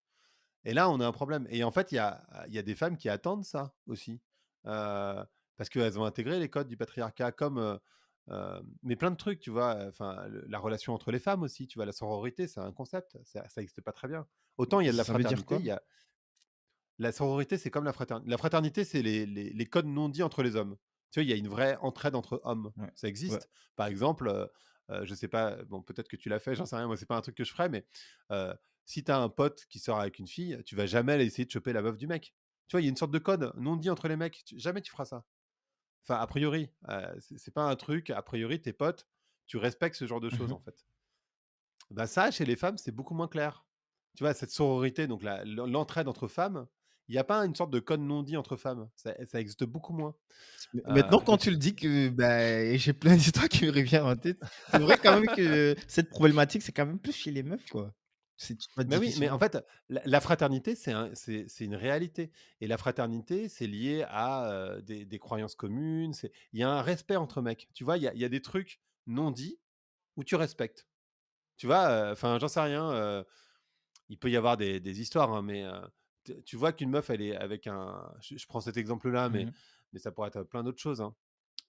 S1: Et là, on a un problème. Et en fait, il y a des femmes qui attendent ça aussi. Parce qu'elles ont intégré les codes du patriarcat comme, Mais plein de trucs, tu vois? Enfin, la relation entre les femmes aussi, tu vois? La sororité, c'est un concept, ça existe pas très bien. Autant il y a de la
S2: Ça veut dire
S1: fraternité,
S2: quoi?
S1: il y a la sororité, c'est comme la fraternité, c'est les codes non dits entre les hommes. Tu vois? Il y a une vraie entraide entre hommes,
S2: Ouais,
S1: ça
S2: ouais.
S1: existe. Par exemple, je sais pas, bon, peut-être que tu l'as fait, j'en sais rien, moi, c'est pas un truc que je ferais, mais heu, si tu as un pote qui sort avec une fille, tu vas jamais aller essayer de choper la meuf du mec. Tu vois? Il y a une sorte de code non dit entre les mecs, jamais tu feras ça. Enfin, a priori, c'est pas un truc a priori, tes potes, tu respectes ce genre de choses,
S2: Mmh.
S1: en fait. Bah, ça, chez les femmes, c'est beaucoup moins clair. Tu vois, cette sororité, donc l'entraide entre femmes, il y a pas une sorte de code non dit entre femmes. Ça existe beaucoup moins.
S2: Maintenant, quand
S1: Donc
S2: tu le dis que, bah, j'ai plein d'histoires qui me reviennent en tête. C'est vrai quand même que cette problématique, c'est quand même plus chez les meufs, quoi. C'est tu vois
S1: mais oui, mais en
S2: difficilement.
S1: fait, la fraternité, c'est une réalité et la fraternité, c'est lié à, des croyances communes, il y a un respect entre mecs. Tu vois, il y a des trucs non dits où tu respectes. Tu vois, enfin, j'en sais rien, il peut y avoir des histoires, hein, mais tu vois qu'une meuf, elle est avec un. Je prends cet exemple-là,
S2: Mmh.
S1: mais ça pourrait être plein d'autres choses, hein.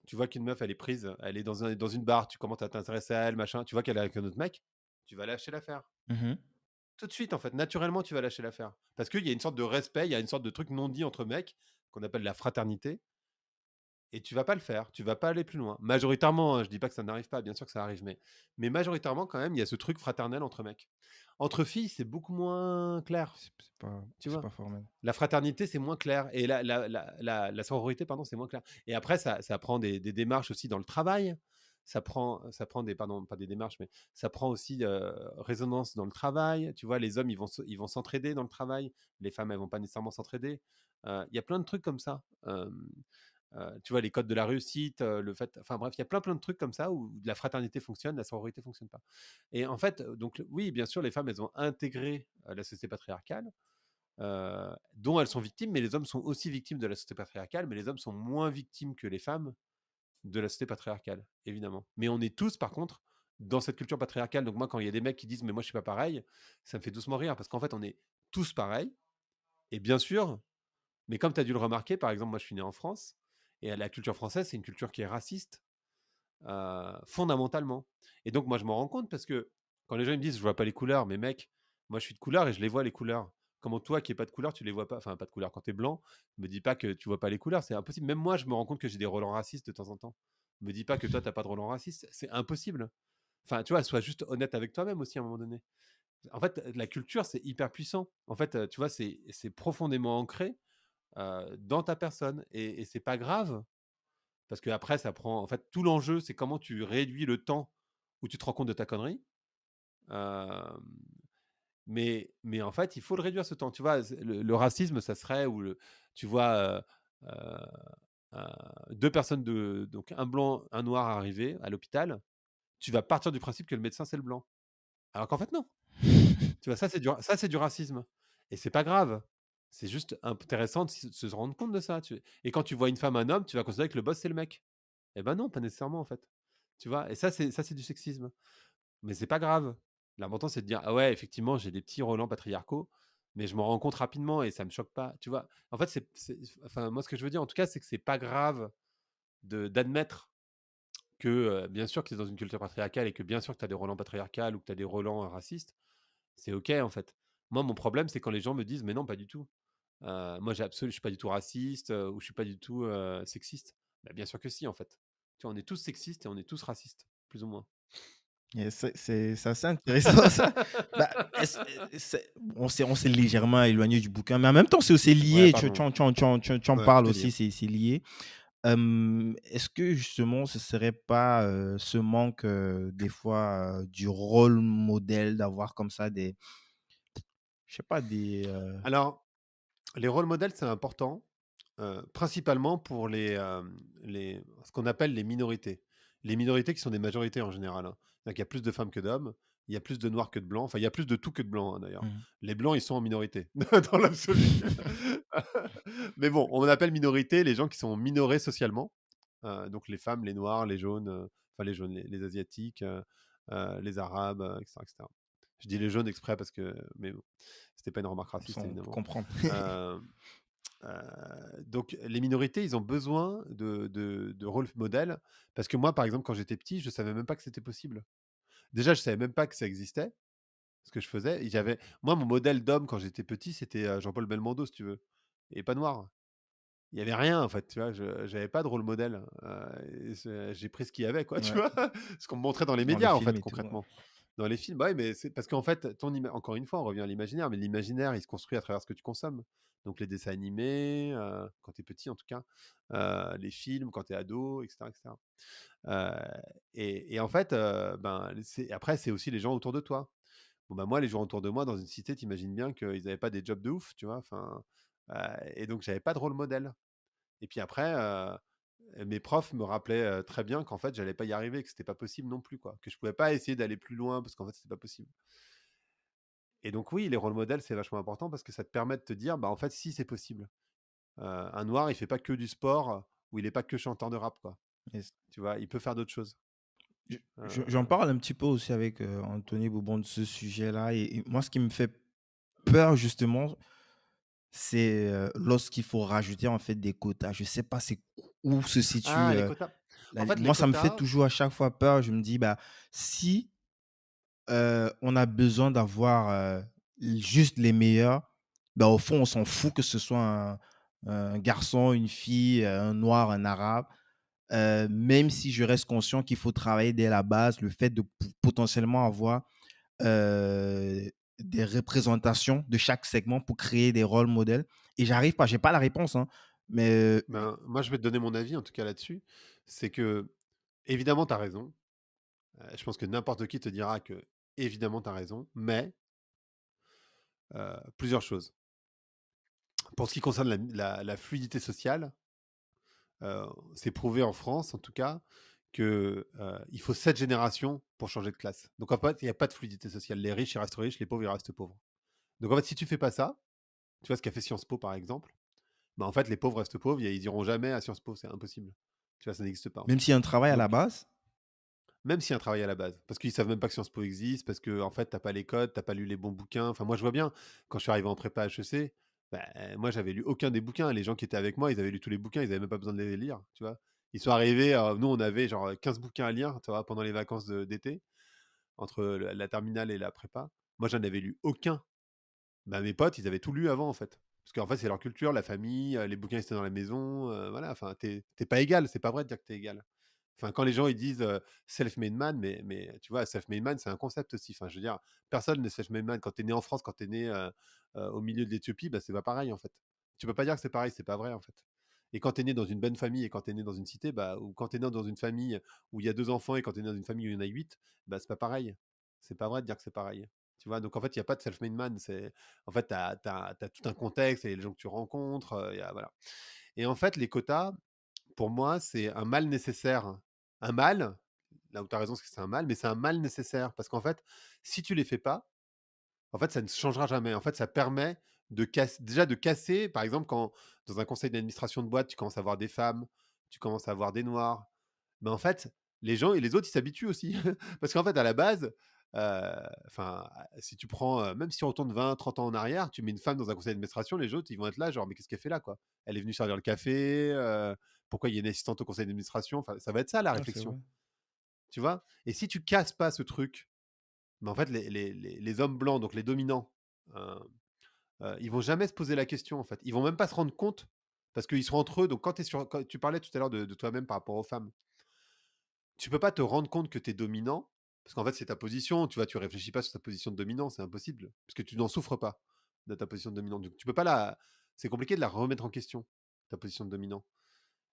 S1: Tu vois qu'une meuf, elle est prise, elle est dans une bar, tu commences à t'intéresser à elle, machin, tu vois qu'elle est avec un autre mec, tu vas lâcher l'affaire.
S2: Mmh.
S1: Tout de suite, en fait, naturellement, tu vas lâcher l'affaire. Parce qu'il y a une sorte de respect, il y a une sorte de truc non dit entre mecs, qu'on appelle la fraternité, et tu vas pas le faire, tu vas pas aller plus loin. Majoritairement, hein, je dis pas que ça n'arrive pas, bien sûr que ça arrive, mais majoritairement, quand même, il y a ce truc fraternel entre mecs. Entre filles, c'est beaucoup moins clair, tu
S2: C'est
S1: vois.
S2: pas formel.
S1: La fraternité, c'est moins clair. Et la sororité, pardon, c'est moins clair. Et après, ça prend des démarches aussi dans le travail. Ça prend des, pardon, pas des démarches, mais ça prend aussi résonance dans le travail. Tu vois, les hommes, ils vont s'entraider dans le travail. Les femmes, elles vont pas nécessairement s'entraider. Il y a plein de trucs comme ça. Tu vois, les codes de la réussite, le fait. Enfin bref, il y a plein de trucs comme ça où la fraternité fonctionne, la sororité fonctionne pas. Et en fait, donc oui, bien sûr, les femmes, elles ont intégré la société patriarcale dont elles sont victimes, mais les hommes sont aussi victimes de la société patriarcale, mais les hommes sont moins victimes que les femmes de la société patriarcale, évidemment. Mais on est tous, par contre, dans cette culture patriarcale. Donc moi, quand il y a des mecs qui disent mais moi je suis pas pareil, ça me fait doucement rire parce qu'en fait on est tous pareils. Et bien sûr, mais comme tu as dû le remarquer, par exemple, moi je suis né en France et la culture française, c'est une culture qui est raciste fondamentalement. Et donc moi je m'en rends compte parce que quand les gens ils me disent je vois pas les couleurs, mais mec, moi je suis de couleur et je les vois les couleurs. Comment toi qui n'es pas de couleur, tu les vois pas, enfin pas de couleur quand tu es blanc, me dis pas que tu vois pas les couleurs, c'est impossible. Même moi je me rends compte que j'ai des relents racistes de temps en temps. Me dis pas que toi t'as pas de relents racistes, c'est impossible. Enfin tu vois, sois juste honnête avec toi-même aussi à un moment donné. En fait, la culture c'est hyper puissant. En fait, tu vois, c'est profondément ancré dans ta personne et c'est pas grave parce que après, ça prend. En fait, tout l'enjeu, c'est comment tu réduis le temps où tu te rends compte de ta connerie. Euh, mais en fait, il faut le réduire ce temps. Tu vois, le racisme, ça serait où tu vois euh, euh, deux personnes donc un blanc, un noir arriver à l'hôpital. Tu vas partir du principe que le médecin c'est le blanc. Alors qu'en fait non. Tu vois, ça c'est du racisme. Et c'est pas grave. C'est juste intéressant de se rendre compte de ça. Et quand tu vois une femme, un homme, tu vas considérer que le boss c'est le mec. Eh ben non, pas nécessairement en fait. Tu vois? Et ça c'est du sexisme. Mais c'est pas grave. L'important c'est de dire: «Ah ouais, effectivement, j'ai des petits relents patriarcaux, mais je m'en rends compte rapidement et ça me choque pas». Tu vois? En fait, enfin moi ce que je veux dire en tout cas, c'est que c'est pas grave d'admettre que, bien sûr que tu es dans une culture patriarcale et que bien sûr que tu as des relents patriarcales ou que tu as des relents, racistes. C'est OK en fait. Moi, mon problème, c'est quand les gens me disent: «Mais non, pas du tout». Moi, je suis pas du tout raciste, ou je suis pas du tout, sexiste. Bah, bien sûr que si, en fait. Tu vois, on est tous sexistes et on est tous racistes, plus ou moins.
S2: Et c'est assez intéressant ça. Bah, on s'est légèrement éloigné du bouquin, mais en même temps, c'est aussi
S1: Ouais,
S2: lié.
S1: pardon.
S2: Tu en
S1: Ouais,
S2: parles
S1: c'est lié.
S2: aussi, c'est lié. Est-ce que justement, ce serait pas, ce manque, des fois, du rôle modèle d'avoir comme ça des je sais pas,
S1: Alors, les rôles modèles, c'est important, principalement pour ce qu'on appelle les minorités. Les minorités qui sont des majorités en général, hein. C'est-à-dire qu'il y a plus de femmes que d'hommes, il y a plus de noirs que de blancs, enfin, il y a plus de tout que de blancs, hein, d'ailleurs.
S2: mmh,
S1: Les blancs, ils sont en minorité, dans l'absolu. Mais bon, on appelle minorité les gens qui sont minorés socialement, donc les femmes, les noirs, les jaunes, enfin les jaunes, les asiatiques, les arabes, etc., etc. Je dis les jaunes exprès parce que mais bon, c'était pas une remarque raciste
S2: on peut
S1: évidemment.
S2: comprendre.
S1: Heu Donc les minorités, ils ont besoin de rôles modèles parce que moi, par exemple, quand j'étais petit, je savais même pas que c'était possible. Déjà, je savais même pas que ça existait, ce que je faisais. Et j'avais moi, mon modèle d'homme quand j'étais petit, c'était, Jean-Paul Belmondo, si tu veux, et pas noir. Il y avait rien en fait, tu vois? Je j'avais pas de rôle modèle, et j'ai pris ce qu'il y avait quoi, tu
S2: Ouais,
S1: vois? Ce qu'on me montrait dans les
S2: dans les
S1: médias en
S2: films
S1: fait,
S2: et tout, ouais.
S1: concrètement. Dans les films, bah, ouais, mais c'est parce qu'en fait, encore une fois, on revient à l'imaginaire, mais l'imaginaire, il se construit à travers ce que tu consommes. Donc les dessins animés, quand tu es petit en tout cas, les films quand tu es ado, et cetera, et cetera. Et en fait, ben, c'est après, c'est aussi les gens autour de toi. Bon, bah, moi, les gens autour de moi dans une cité, tu imagines bien qu'ils avaient pas des jobs de ouf, tu vois? Enfin, et donc j'avais pas de rôle modèle. Et puis après, mes profs me rappelaient, très bien qu'en fait, j'allais pas y arriver, que c'était pas possible non plus, quoi. Que je pouvais pas essayer d'aller plus loin parce qu'en fait, c'était pas possible. Et donc oui, les rôles modèles, c'est vachement important parce que ça te permet de te dire: «Bah, en fait, si, c'est possible». Un noir, il fait pas que du sport ou il est pas que chanteur de rap, quoi.
S2: Yes.
S1: Tu vois? Il peut faire d'autres choses.
S2: J'en
S1: Heu,
S2: parle un petit peu aussi avec, Anthony Bourbon de ce sujet-là et moi, ce qui me fait peur justement, c'est, lorsqu'il faut rajouter en fait des quotas. Je sais pas c'est où se situe,
S1: ah, les quotas.
S2: la
S1: En
S2: li
S1: fait, les
S2: moi, ça me fait
S1: quotas,
S2: toujours à chaque fois peur. Je me dis: «Bah, si, on a besoin d'avoir, juste les meilleurs, bah, au fond, on s'en fout que ce soit un garçon, une fille, un noir, un arabe». Même si je reste conscient qu'il faut travailler dès la base, le fait de potentiellement avoir des représentations de chaque segment pour créer des rôles modèles. Et j'arrive pas, j'ai pas la réponse, hein, mais
S1: ben, moi, je vais te donner mon avis, en tout cas, là-dessus. C'est que évidemment, tu as raison. Je pense que n'importe qui te dira que évidemment, tu as raison, mais plusieurs choses. Pour ce qui concerne la fluidité sociale, heu, c'est prouvé en France, en tout cas, que, il faut 7 générations pour changer de classe. Donc en fait, il y a pas de fluidité sociale. Les riches, ils restent riches, les pauvres, ils restent pauvres. Donc en fait, si tu fais pas ça, tu vois ce qu'a fait Sciences Po, par exemple, bah, en fait, les pauvres restent pauvres et ils iront jamais à Sciences Po, c'est impossible. Tu vois, ça n'existe pas, en
S2: même
S1: fait.
S2: s'il y a un travail à la
S1: Donc
S2: base,
S1: même s'il y a un travail à la base, parce qu'ils savent même pas que Sciences Po existe, parce que en fait, t'as pas les codes, t'as pas lu les bons bouquins. Enfin, moi, je vois bien, quand je suis arrivé en prépa HEC, bah, moi, j'avais lu aucun des bouquins. Les gens qui étaient avec moi, ils avaient lu tous les bouquins, ils avaient même pas besoin de les lire, tu vois. Ils sont arrivés, nous, on avait genre 15 bouquins à lire, tu vois, pendant les vacances d'été, entre la terminale et la prépa. Moi, j'en avais lu aucun. Bah, mes potes, ils avaient tout lu avant, en fait. Parce qu'en fait, c'est leur culture, la famille, les bouquins, ils étaient dans la maison, voilà. Enfin, t'es pas égal, c'est pas vrai de dire que t'es égal. Enfin, quand les gens ils disent self-made man, mais tu vois, self-made man, c'est un concept aussi. Enfin, je veux dire, personne n'est self-made man. Quand tu es né en France, quand tu es né au milieu de l'Éthiopie, bah, c'est pas pareil en fait. Tu peux pas dire que c'est pareil, c'est pas vrai en fait. Et quand tu es né dans une bonne famille et quand tu es né dans une cité, bah, ou quand tu es né dans une famille où il y a deux enfants et quand tu es né dans une famille où il y en a huit, bah, c'est pas pareil. C'est pas vrai de dire que c'est pareil. Tu vois, donc en fait, il n'y a pas de self-made man. En fait, tu as tout un contexte et les gens que tu rencontres. Voilà. Et en fait, les quotas, pour moi, c'est un mal nécessaire. Un mal, là où tu as raison, c'est que c'est un mal, mais c'est un mal nécessaire. Parce qu'en fait, si tu les fais pas, en fait, ça ne changera jamais. En fait, ça permet déjà de casser, par exemple, quand dans un conseil d'administration de boîte, tu commences à voir des femmes, tu commences à voir des noirs. Mais en fait, les gens et les autres, ils s'habituent aussi. Parce qu'en fait, à la base, enfin, si tu prends, même si on retourne 20, 30 ans en arrière, tu mets une femme dans un conseil d'administration, les autres, ils vont être là, genre, mais qu'est-ce qu'elle fait là, quoi? Elle est venue servir le café, pourquoi il y a une assistante au conseil d'administration? Enfin, ça va être ça la
S2: ouais, c'est
S1: réflexion,
S2: vrai.
S1: tu vois? Et si tu casses pas ce truc, mais en fait, les hommes blancs, donc les dominants, euh, ils vont jamais se poser la question, en fait. Ils vont même pas se rendre compte parce qu'ils sont entre eux. Donc, quand tu parlais tout à l'heure de toi-même par rapport aux femmes, tu peux pas te rendre compte que tu es dominant parce qu'en fait, c'est ta position. Tu vois, tu réfléchis pas sur ta position de dominant, c'est impossible parce que tu n'en souffres pas de ta position de dominant. Donc, tu peux pas c'est compliqué de la remettre en question, ta position de dominant.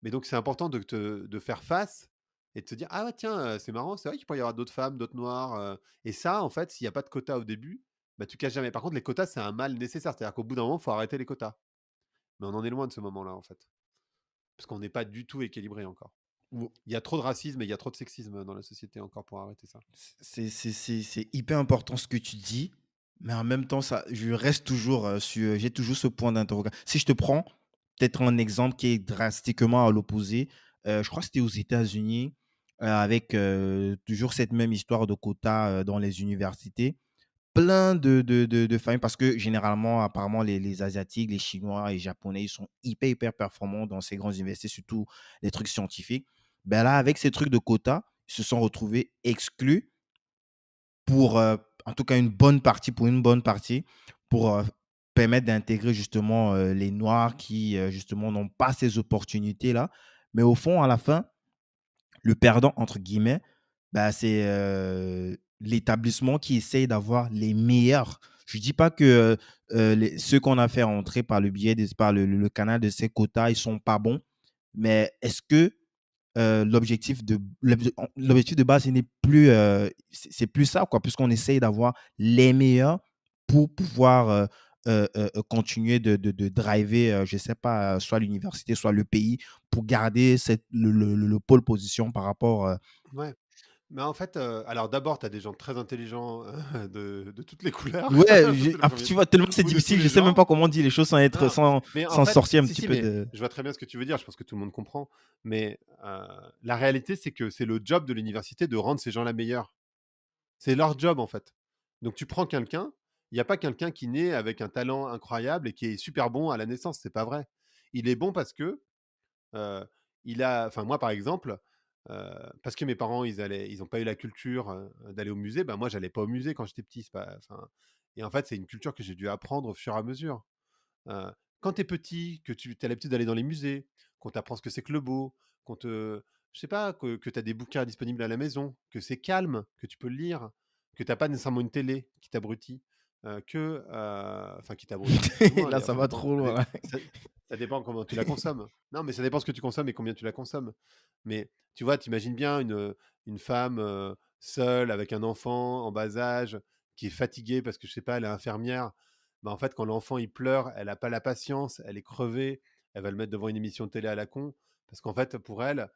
S1: Mais donc, c'est important de faire face et de te dire: «Ah ouais, tiens, c'est marrant, c'est vrai qu'il pourrait y avoir d'autres femmes, d'autres noirs», et ça, en fait, s'il y a pas de quota au début, bah, tu casses jamais. Par contre, les quotas, c'est un mal nécessaire. C'est-à-dire qu'au bout d'un moment, il faut arrêter les quotas. Mais on en est loin de ce moment-là, en fait, parce qu'on n'est pas du tout équilibré encore.
S2: Ou
S1: Il y a trop de racisme et il y a trop de sexisme dans la société encore pour arrêter ça.
S2: c'est hyper important ce que tu dis, mais en même temps, ça je reste toujours, sur j'ai toujours ce point d'interrogation. Si je te prends peut-être un exemple qui est drastiquement à l'opposé, je crois que c'était aux États-Unis, avec, toujours cette même histoire de quotas, dans les universités. plein de familles parce que généralement, apparemment, les Asiatiques, les Chinois et les Japonais, ils sont hyper, hyper performants dans ces grandes universités, surtout les trucs scientifiques. Ben là, avec ces trucs de quotas, ils se sont retrouvés exclus pour, en tout cas pour une bonne partie, pour, permettre d'intégrer justement, les noirs qui, justement n'ont pas ces opportunités-là. Mais au fond, à la fin, le «perdant» entre guillemets, bah, c'est, l'établissement qui essaye d'avoir les meilleurs. Je dis pas que, les ceux qu'on a fait rentrer par le biais des par le canal de ces quotas, ils sont pas bons, mais est-ce que l'objectif de base, ce n'est plus, c'est plus ça, quoi, puisqu'on essaye d'avoir les meilleurs pour pouvoir, continuer de driver, je sais pas, soit l'université, soit le pays pour garder cette le pole position par rapport,
S1: Ouais. Mais en fait, alors d'abord, tu as des gens très intelligents, de toutes les couleurs.
S2: ouais,
S1: Ça, c'est
S2: j'ai
S1: le
S2: ah,
S1: premier
S2: tu
S1: truc
S2: vois, tellement c'est
S1: ou de tous
S2: difficile,
S1: les
S2: je sais même
S1: genres.
S2: pas comment on dit les choses sans être
S1: Non, mais en
S2: sans
S1: fait,
S2: sortir un
S1: si,
S2: petit
S1: si,
S2: peu
S1: mais
S2: de
S1: je vois très bien ce que tu veux dire. Je pense que tout le monde comprend. Mais la réalité, c'est que c'est le job de l'université de rendre ces gens-là meilleurs. C'est leur job, en fait. Donc tu prends quelqu'un, il n'y a pas quelqu'un qui naît avec un talent incroyable et qui est super bon à la naissance, c'est pas vrai. Il est bon parce que, il a enfin moi, par exemple, parce que mes parents, ils ont pas eu la culture, d'aller au musée, bah, moi, j'allais pas au musée quand j'étais petit, c'est pas enfin et en fait, c'est une culture que j'ai dû apprendre au fur et à mesure. Heu, Quand tu es petit, que tu as l'habitude d'aller dans les musées, qu'on t'apprend ce que c'est que le beau, qu'on te je sais pas, que tu as des bouquins disponibles à la maison, que c'est calme, que tu peux le lire, que tu as pas nécessairement une télé qui t'abrutit, enfin qui t'abrutit plus ou moins
S2: là,
S1: d'ailleurs,
S2: ça va trop loin, là.
S1: ça dépend comment tu la consommes. Non, mais ça dépend ce que tu consommes et combien tu la consommes. Mais tu vois, tu imagines bien une femme, seule avec un enfant en bas âge, qui est fatiguée parce que je sais pas, elle est infirmière. Bah, en fait, quand l'enfant il pleure, elle a pas la patience, elle est crevée, elle va le mettre devant une émission de télé à la con parce qu'en fait, pour elle,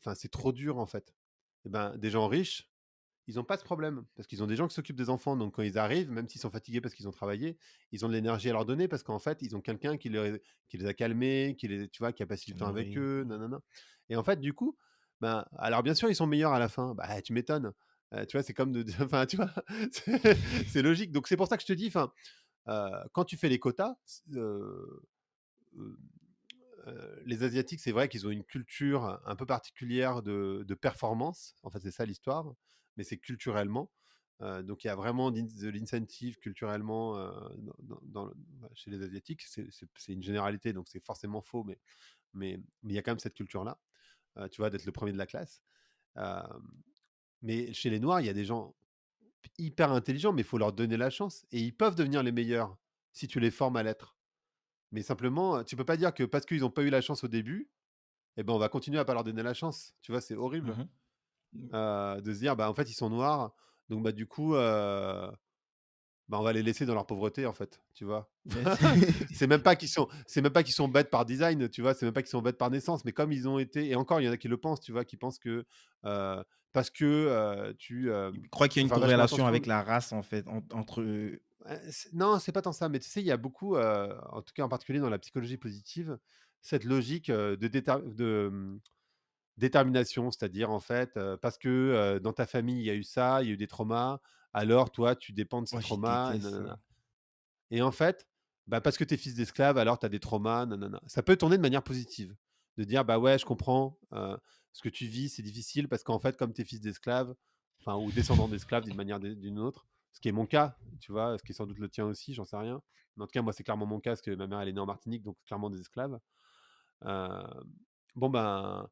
S1: enfin, c'est trop dur en fait. Et ben, des gens riches, ils ont pas ce problème parce qu'ils ont des gens qui s'occupent des enfants. Donc quand ils arrivent, même s'ils sont fatigués parce qu'ils ont travaillé, ils ont de l'énergie à leur donner parce qu'en fait, ils ont quelqu'un qui les a calmés, tu vois, qui a passé du
S2: Qui
S1: temps avec
S2: nourrit.
S1: eux, nanana. Et en fait, du coup, ben, alors bien sûr, ils sont meilleurs à la fin. Bah, tu m'étonnes. Tu vois, c'est comme enfin, tu vois, c'est logique. Donc c'est pour ça que je te dis, enfin, quand tu fais les quotas, euh, les Asiatiques, c'est vrai qu'ils ont une culture un peu particulière de performance. En fait, c'est ça l'histoire, mais c'est culturellement. Donc, il y a vraiment de l'incentive culturellement chez les Asiatiques. C'est une généralité, donc c'est forcément faux, mais il y a quand même cette culture-là, tu vois, d'être le premier de la classe. Euh, mais chez les Noirs, il y a des gens hyper intelligents, mais il faut leur donner la chance. Et ils peuvent devenir les meilleurs si tu les formes à l'être. Mais simplement, tu peux pas dire que parce qu'ils n'ont pas eu la chance au début, eh ben, on va continuer à pas leur donner la chance. Tu vois, c'est horrible,
S2: Mmh.
S1: de se dire: «Bah, en fait, ils sont noirs, donc bah, du coup, bah, on va les laisser dans leur pauvreté, en fait», tu vois?
S2: Ouais,
S1: C'est même pas qu'ils sont bêtes par design, tu vois? C'est même pas qu'ils sont bêtes par naissance, mais comme ils ont été et encore, il y en a qui le pensent, tu vois? Qui pensent que, parce que,
S2: il croit qu'il y a
S1: faut
S2: une
S1: faire vachement
S2: corrélation
S1: attention.
S2: avec la race, en fait, entre,
S1: Non, c'est pas tant ça, mais tu sais, il y a beaucoup, en tout cas, en particulier dans la psychologie positive, cette logique, détermination, c'est-à-dire en fait, parce que, dans ta famille, il y a eu ça, il y a eu des traumas, alors toi, tu dépends de ces
S2: moi, je
S1: traumas et
S2: déteste ça.
S1: nanana. Et en fait, bah, parce que tu es fils d'esclave, alors tu as des traumas, nanana. Ça peut tourner de manière positive, de dire: «Bah, ouais, je comprends, ce que tu vis, c'est difficile parce qu'en fait, comme tu es fils d'esclave, enfin ou descendant d'esclave d'une manière d'une autre», ce qui est mon cas, tu vois? Ce qui est sans doute le tien aussi, j'en sais rien. Mais en tout cas, moi, c'est clairement mon cas parce que ma mère, elle est née en Martinique, donc clairement des esclaves. Heu, bon, ben,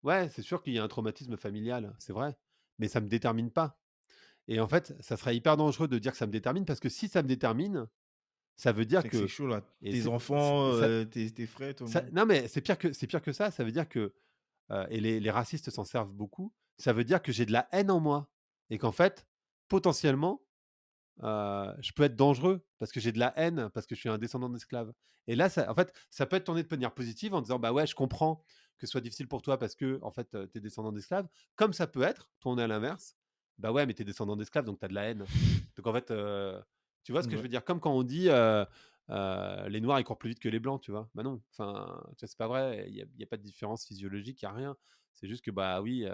S1: ouais, c'est sûr qu'il y a un traumatisme familial, c'est vrai, mais ça me détermine pas. Et en fait, ça serait hyper dangereux de dire que ça me détermine parce que si ça me détermine, ça veut dire
S2: C'est que c'est
S1: que
S2: chaud, là.
S1: et
S2: Tes
S1: c'est
S2: enfants,
S1: ça
S2: tes frères, tout le
S1: ça
S2: monde.
S1: non, mais c'est pire que ça veut dire que, et les racistes s'en servent beaucoup, ça veut dire que j'ai de la haine en moi et qu'en fait, potentiellement, je peux être dangereux parce que j'ai de la haine, parce que je suis un descendant d'esclaves. Et là, ça, en fait, ça peut être tourné de manière positive en disant, bah ouais, je comprends que ce soit difficile pour toi parce que, en fait, tu es descendant d'esclaves. Comme ça peut être tourné à l'inverse, bah ouais, mais tu es descendant d'esclaves, donc tu as de la haine. Donc en fait, tu vois ce que je
S2: Ouais.
S1: veux dire? Comme quand on dit, les noirs, ils courent plus vite que les blancs, tu vois? Bah non, enfin, tu vois, c'est pas vrai, il y a pas de différence physiologique, il y a rien. C'est juste que, bah oui,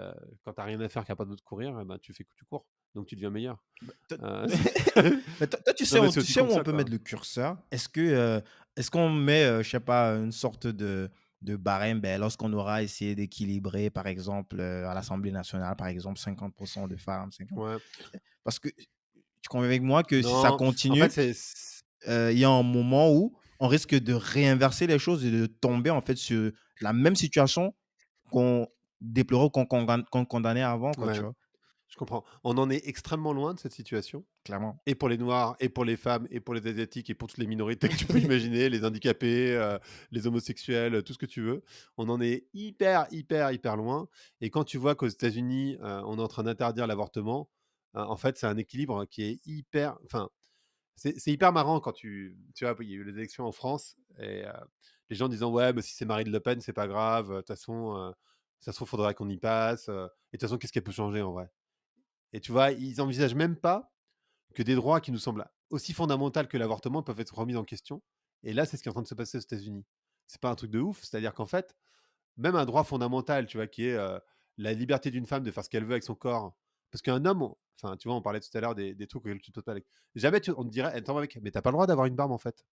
S1: quand tu as rien à faire, qu'il y a pas d'autre courir, eh ben, tu fais que tu cours. donc tu deviens meilleur.
S2: Bah, toi
S1: C'est
S2: mais toi,
S1: non, mais c'est
S2: tu
S1: aussi
S2: sais
S1: con
S2: où
S1: que
S2: on
S1: ça,
S2: peut
S1: quoi.
S2: mettre le curseur? Est-ce qu'on met, je sais pas, une sorte de barème, ben, lorsqu'on aura essayé d'équilibrer, par exemple, à l'Assemblée nationale, par exemple, 50 de femmes, 50
S1: Ouais.
S2: parce que tu conviens avec moi que si ça
S1: Non, en fait,
S2: continue,
S1: c'est
S2: il y a un moment où on risque de réinverser les choses et de tomber, en fait, sur la même situation qu'on déplorait ou qu'on condamnait avant, quoi,
S1: ouais,
S2: tu vois?
S1: je comprends. On en est extrêmement loin de cette situation
S2: Clairement.
S1: et pour les noirs et pour les femmes et pour les asiatiques et pour toutes les minorités que tu peux imaginer, les handicapés, les homosexuels, tout ce que tu veux. On en est hyper, hyper, hyper loin et quand tu vois qu'aux États-Unis, on est en train d'interdire l'avortement, en fait, c'est un équilibre qui est hyper enfin, c'est hyper marrant quand tu vois, il y a eu les élections en France et les gens disant: «Ouais, bah, si c'est Marine Le Pen, c'est pas grave, de toute façon, ça se trouve, faudrait qu'on y passe, et de toute façon, qu'est-ce qu'elle peut changer en vrai?» Et tu vois, ils envisagent même pas que des droits qui nous semblent aussi fondamentaux que l'avortement peuvent être remis en question et là, c'est ce qui est en train de se passer aux États-Unis. C'est pas un truc de ouf, c'est-à-dire qu'en fait, même un droit fondamental, tu vois, qui est, la liberté d'une femme de faire ce qu'elle veut avec son corps. Parce qu'un homme, enfin, tu vois, on parlait tout à l'heure des trucs auxquels tu te poses pas avec. Jamais on te dirait, attends, mec, mais t'as pas le droit d'avoir une barbe en fait.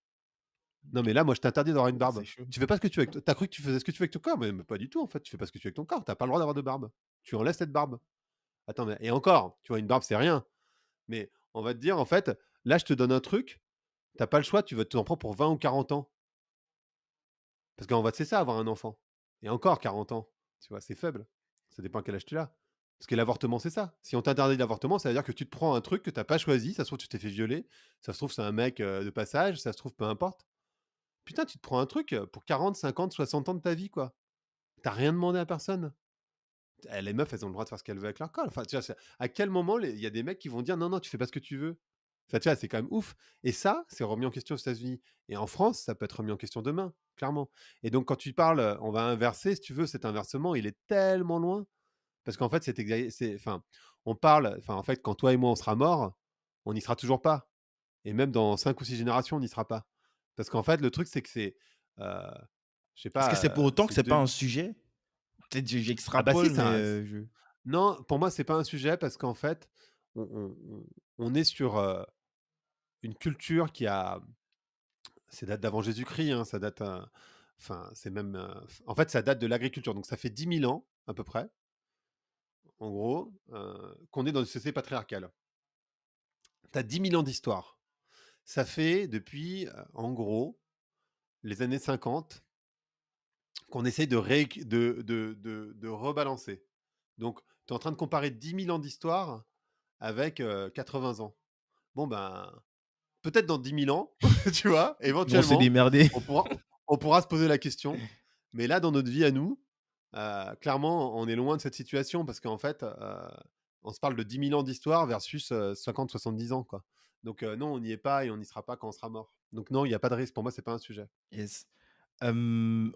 S1: Non, mais là, moi, je t'interdis d'avoir une barbe.
S2: C'est chaud.
S1: Tu fais pas ce que tu veux avec. T'as cru que tu faisais ce que tu veux avec ton corps, mais pas du tout en fait. Tu fais pas ce que tu veux avec ton corps. T'as pas le droit d'avoir de barbe. Tu enlèves cette barbe. Attends, mais et encore, tu vois, une barbe, c'est rien. Mais on va te dire, en fait, là, je te donne un truc. T'as pas le choix. Tu vas t'en prendre pour 20 ou 40 ans. Parce qu'en fait, c'est ça, avoir un enfant. Et encore 40 ans, tu vois, c'est faible. Ça dépend à quel âge tu as. Parce que l'avortement, c'est ça. Si on t'interdit l'avortement, ça veut dire que tu te prends un truc que tu n'as pas choisi. Ça se trouve, tu t'es fait violer. Ça se trouve, c'est un mec de passage. Ça se trouve, peu importe. Putain, tu te prends un truc pour 40, 50, 60 ans de ta vie, quoi. T'as rien demandé à personne. Les meufs, elles ont le droit de faire ce qu'elles veulent avec leur corps. Enfin, tu vois, à quel moment il y a des mecs qui vont dire non, non, tu fais pas ce que tu veux. Enfin, tu vois, c'est quand même ouf. Et ça, c'est remis en question aux États-Unis. Et en France, ça peut être remis en question demain, clairement. Et donc, quand tu parles, on va inverser, si tu veux, cet inversement, il est tellement loin. Parce qu'en fait, enfin, on parle, enfin, en fait, quand toi et moi, on sera morts, on n'y sera toujours pas. Et même dans 5 ou 6 générations, on n'y sera pas. Parce qu'en fait, le truc, c'est que euh, je sais
S2: Est-ce que
S1: pas,
S2: c'est pour autant que
S1: c'est
S2: c'est pas
S1: deux.
S2: un sujet? Peut-être
S1: Ah bah si,
S2: j'extrapole, mais
S1: ça.
S2: je
S1: Non, pour moi, c'est pas un sujet parce qu'en fait, on est sur une culture qui a. Ça date d'avant Jésus-Christ, hein, ça date. Enfin, c'est même. En fait, ça date de l'agriculture. Donc, ça fait 10 000 ans, à peu près, en gros, qu'on est dans une société patriarcale. Tu as 10 000 ans d'histoire. Ça fait depuis, en gros, les années 50, qu'on essaye de rebalancer. Donc, tu es en train de comparer 10 000 ans d'histoire avec 80 ans. Bon, ben, peut-être dans 10 000 ans, tu vois,
S2: ils vont se
S1: éventuellement,
S2: démerder.
S1: on pourra, on pourra se poser la question. Mais là, dans notre vie à nous, clairement, on est loin de cette situation parce qu'en fait, on se parle de 10 000 ans d'histoire versus 50, 70 ans, quoi. Donc, non, on n'y est pas et on n'y sera pas quand on sera mort. Donc, non, il n'y a pas de risque. Pour moi, c'est pas un sujet.
S2: Yes. On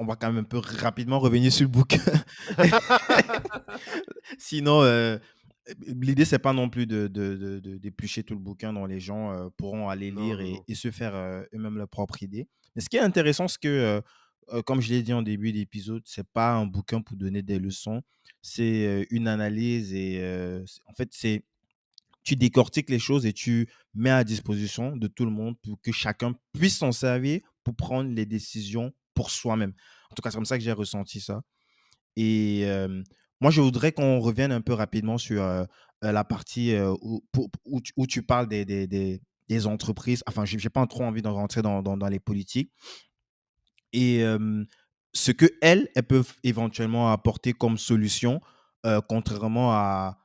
S2: va quand même un peu rapidement revenir sur le bouquin. Sinon, l'idée, c'est pas non plus d'éplucher tout le bouquin dont les gens, pourront aller
S1: Non,
S2: lire
S1: non, non.
S2: et se faire, eux-mêmes leur propre idée. Mais ce qui est intéressant, c'est que, comme je l'ai dit en début d'épisode, c'est pas un bouquin pour donner des leçons, c'est, une analyse et en fait, c'est tu décortiques les choses et tu mets à disposition de tout le monde pour que chacun puisse s'en servir pour prendre les décisions pour soi-même. En tout cas, c'est comme ça que j'ai ressenti ça. Et moi, je voudrais qu'on revienne un peu rapidement sur la partie où tu parles des entreprises. Enfin, je n'ai pas trop envie de rentrer dans les politiques. Et ce qu'elles, elles peuvent éventuellement apporter comme solution, contrairement à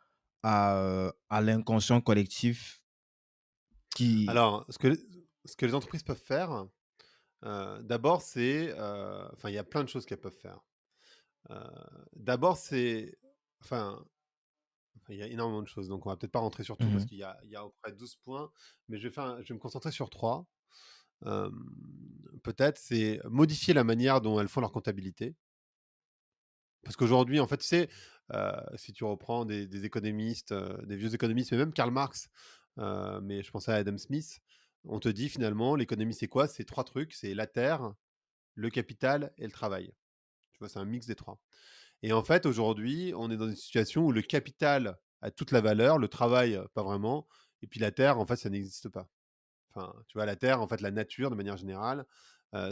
S2: l'inconscient collectif qui.
S1: Alors, ce que les entreprises peuvent faire, d'abord, c'est. Enfin, il y a plein de choses qu'elles peuvent faire. Euh, D'abord, c'est. Enfin, il y a énormément de choses, donc on va peut-être pas rentrer sur tout parce
S2: Mhm,
S1: qu'il y a à peu près 12 points, mais je vais me concentrer sur trois. Euh, Peut-être, c'est modifier la manière dont elles font leur comptabilité. Parce qu'aujourd'hui, en fait, tu sais, si tu reprends des économistes, des vieux économistes, mais même Karl Marx, mais je pensais à Adam Smith, on te dit finalement, l'économie, c'est quoi? C'est trois trucs, c'est la terre, le capital et le travail. Tu vois, c'est un mix des trois. Et en fait, aujourd'hui, on est dans une situation où le capital a toute la valeur, le travail, pas vraiment, et puis la terre, en fait, ça n'existe pas. Enfin, tu vois, la terre, en fait, la nature, de manière générale,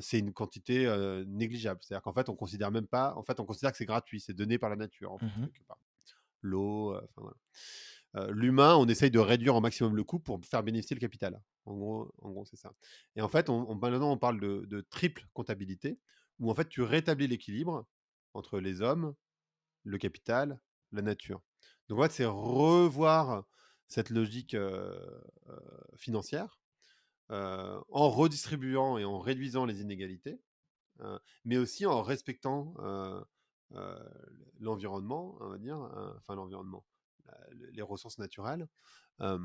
S1: c'est une quantité, négligeable. C'est-à-dire qu'en fait, on considère même pas en fait, on considère que c'est gratuit, c'est donné par la nature, en fait,
S2: Mmh.
S1: quelque part. L'eau, enfin, voilà. L'humain, on essaye de réduire au maximum le coût pour faire bénéficier le capital. En gros, c'est ça. Et en fait, maintenant, on parle de triple comptabilité, où en fait, tu rétablis l'équilibre entre les hommes, le capital, la nature. Donc, en fait, c'est revoir cette logique financière en redistribuant et en réduisant les inégalités, mais aussi en respectant euh, l'environnement, on va dire, enfin l'environnement, les ressources naturelles. Euh,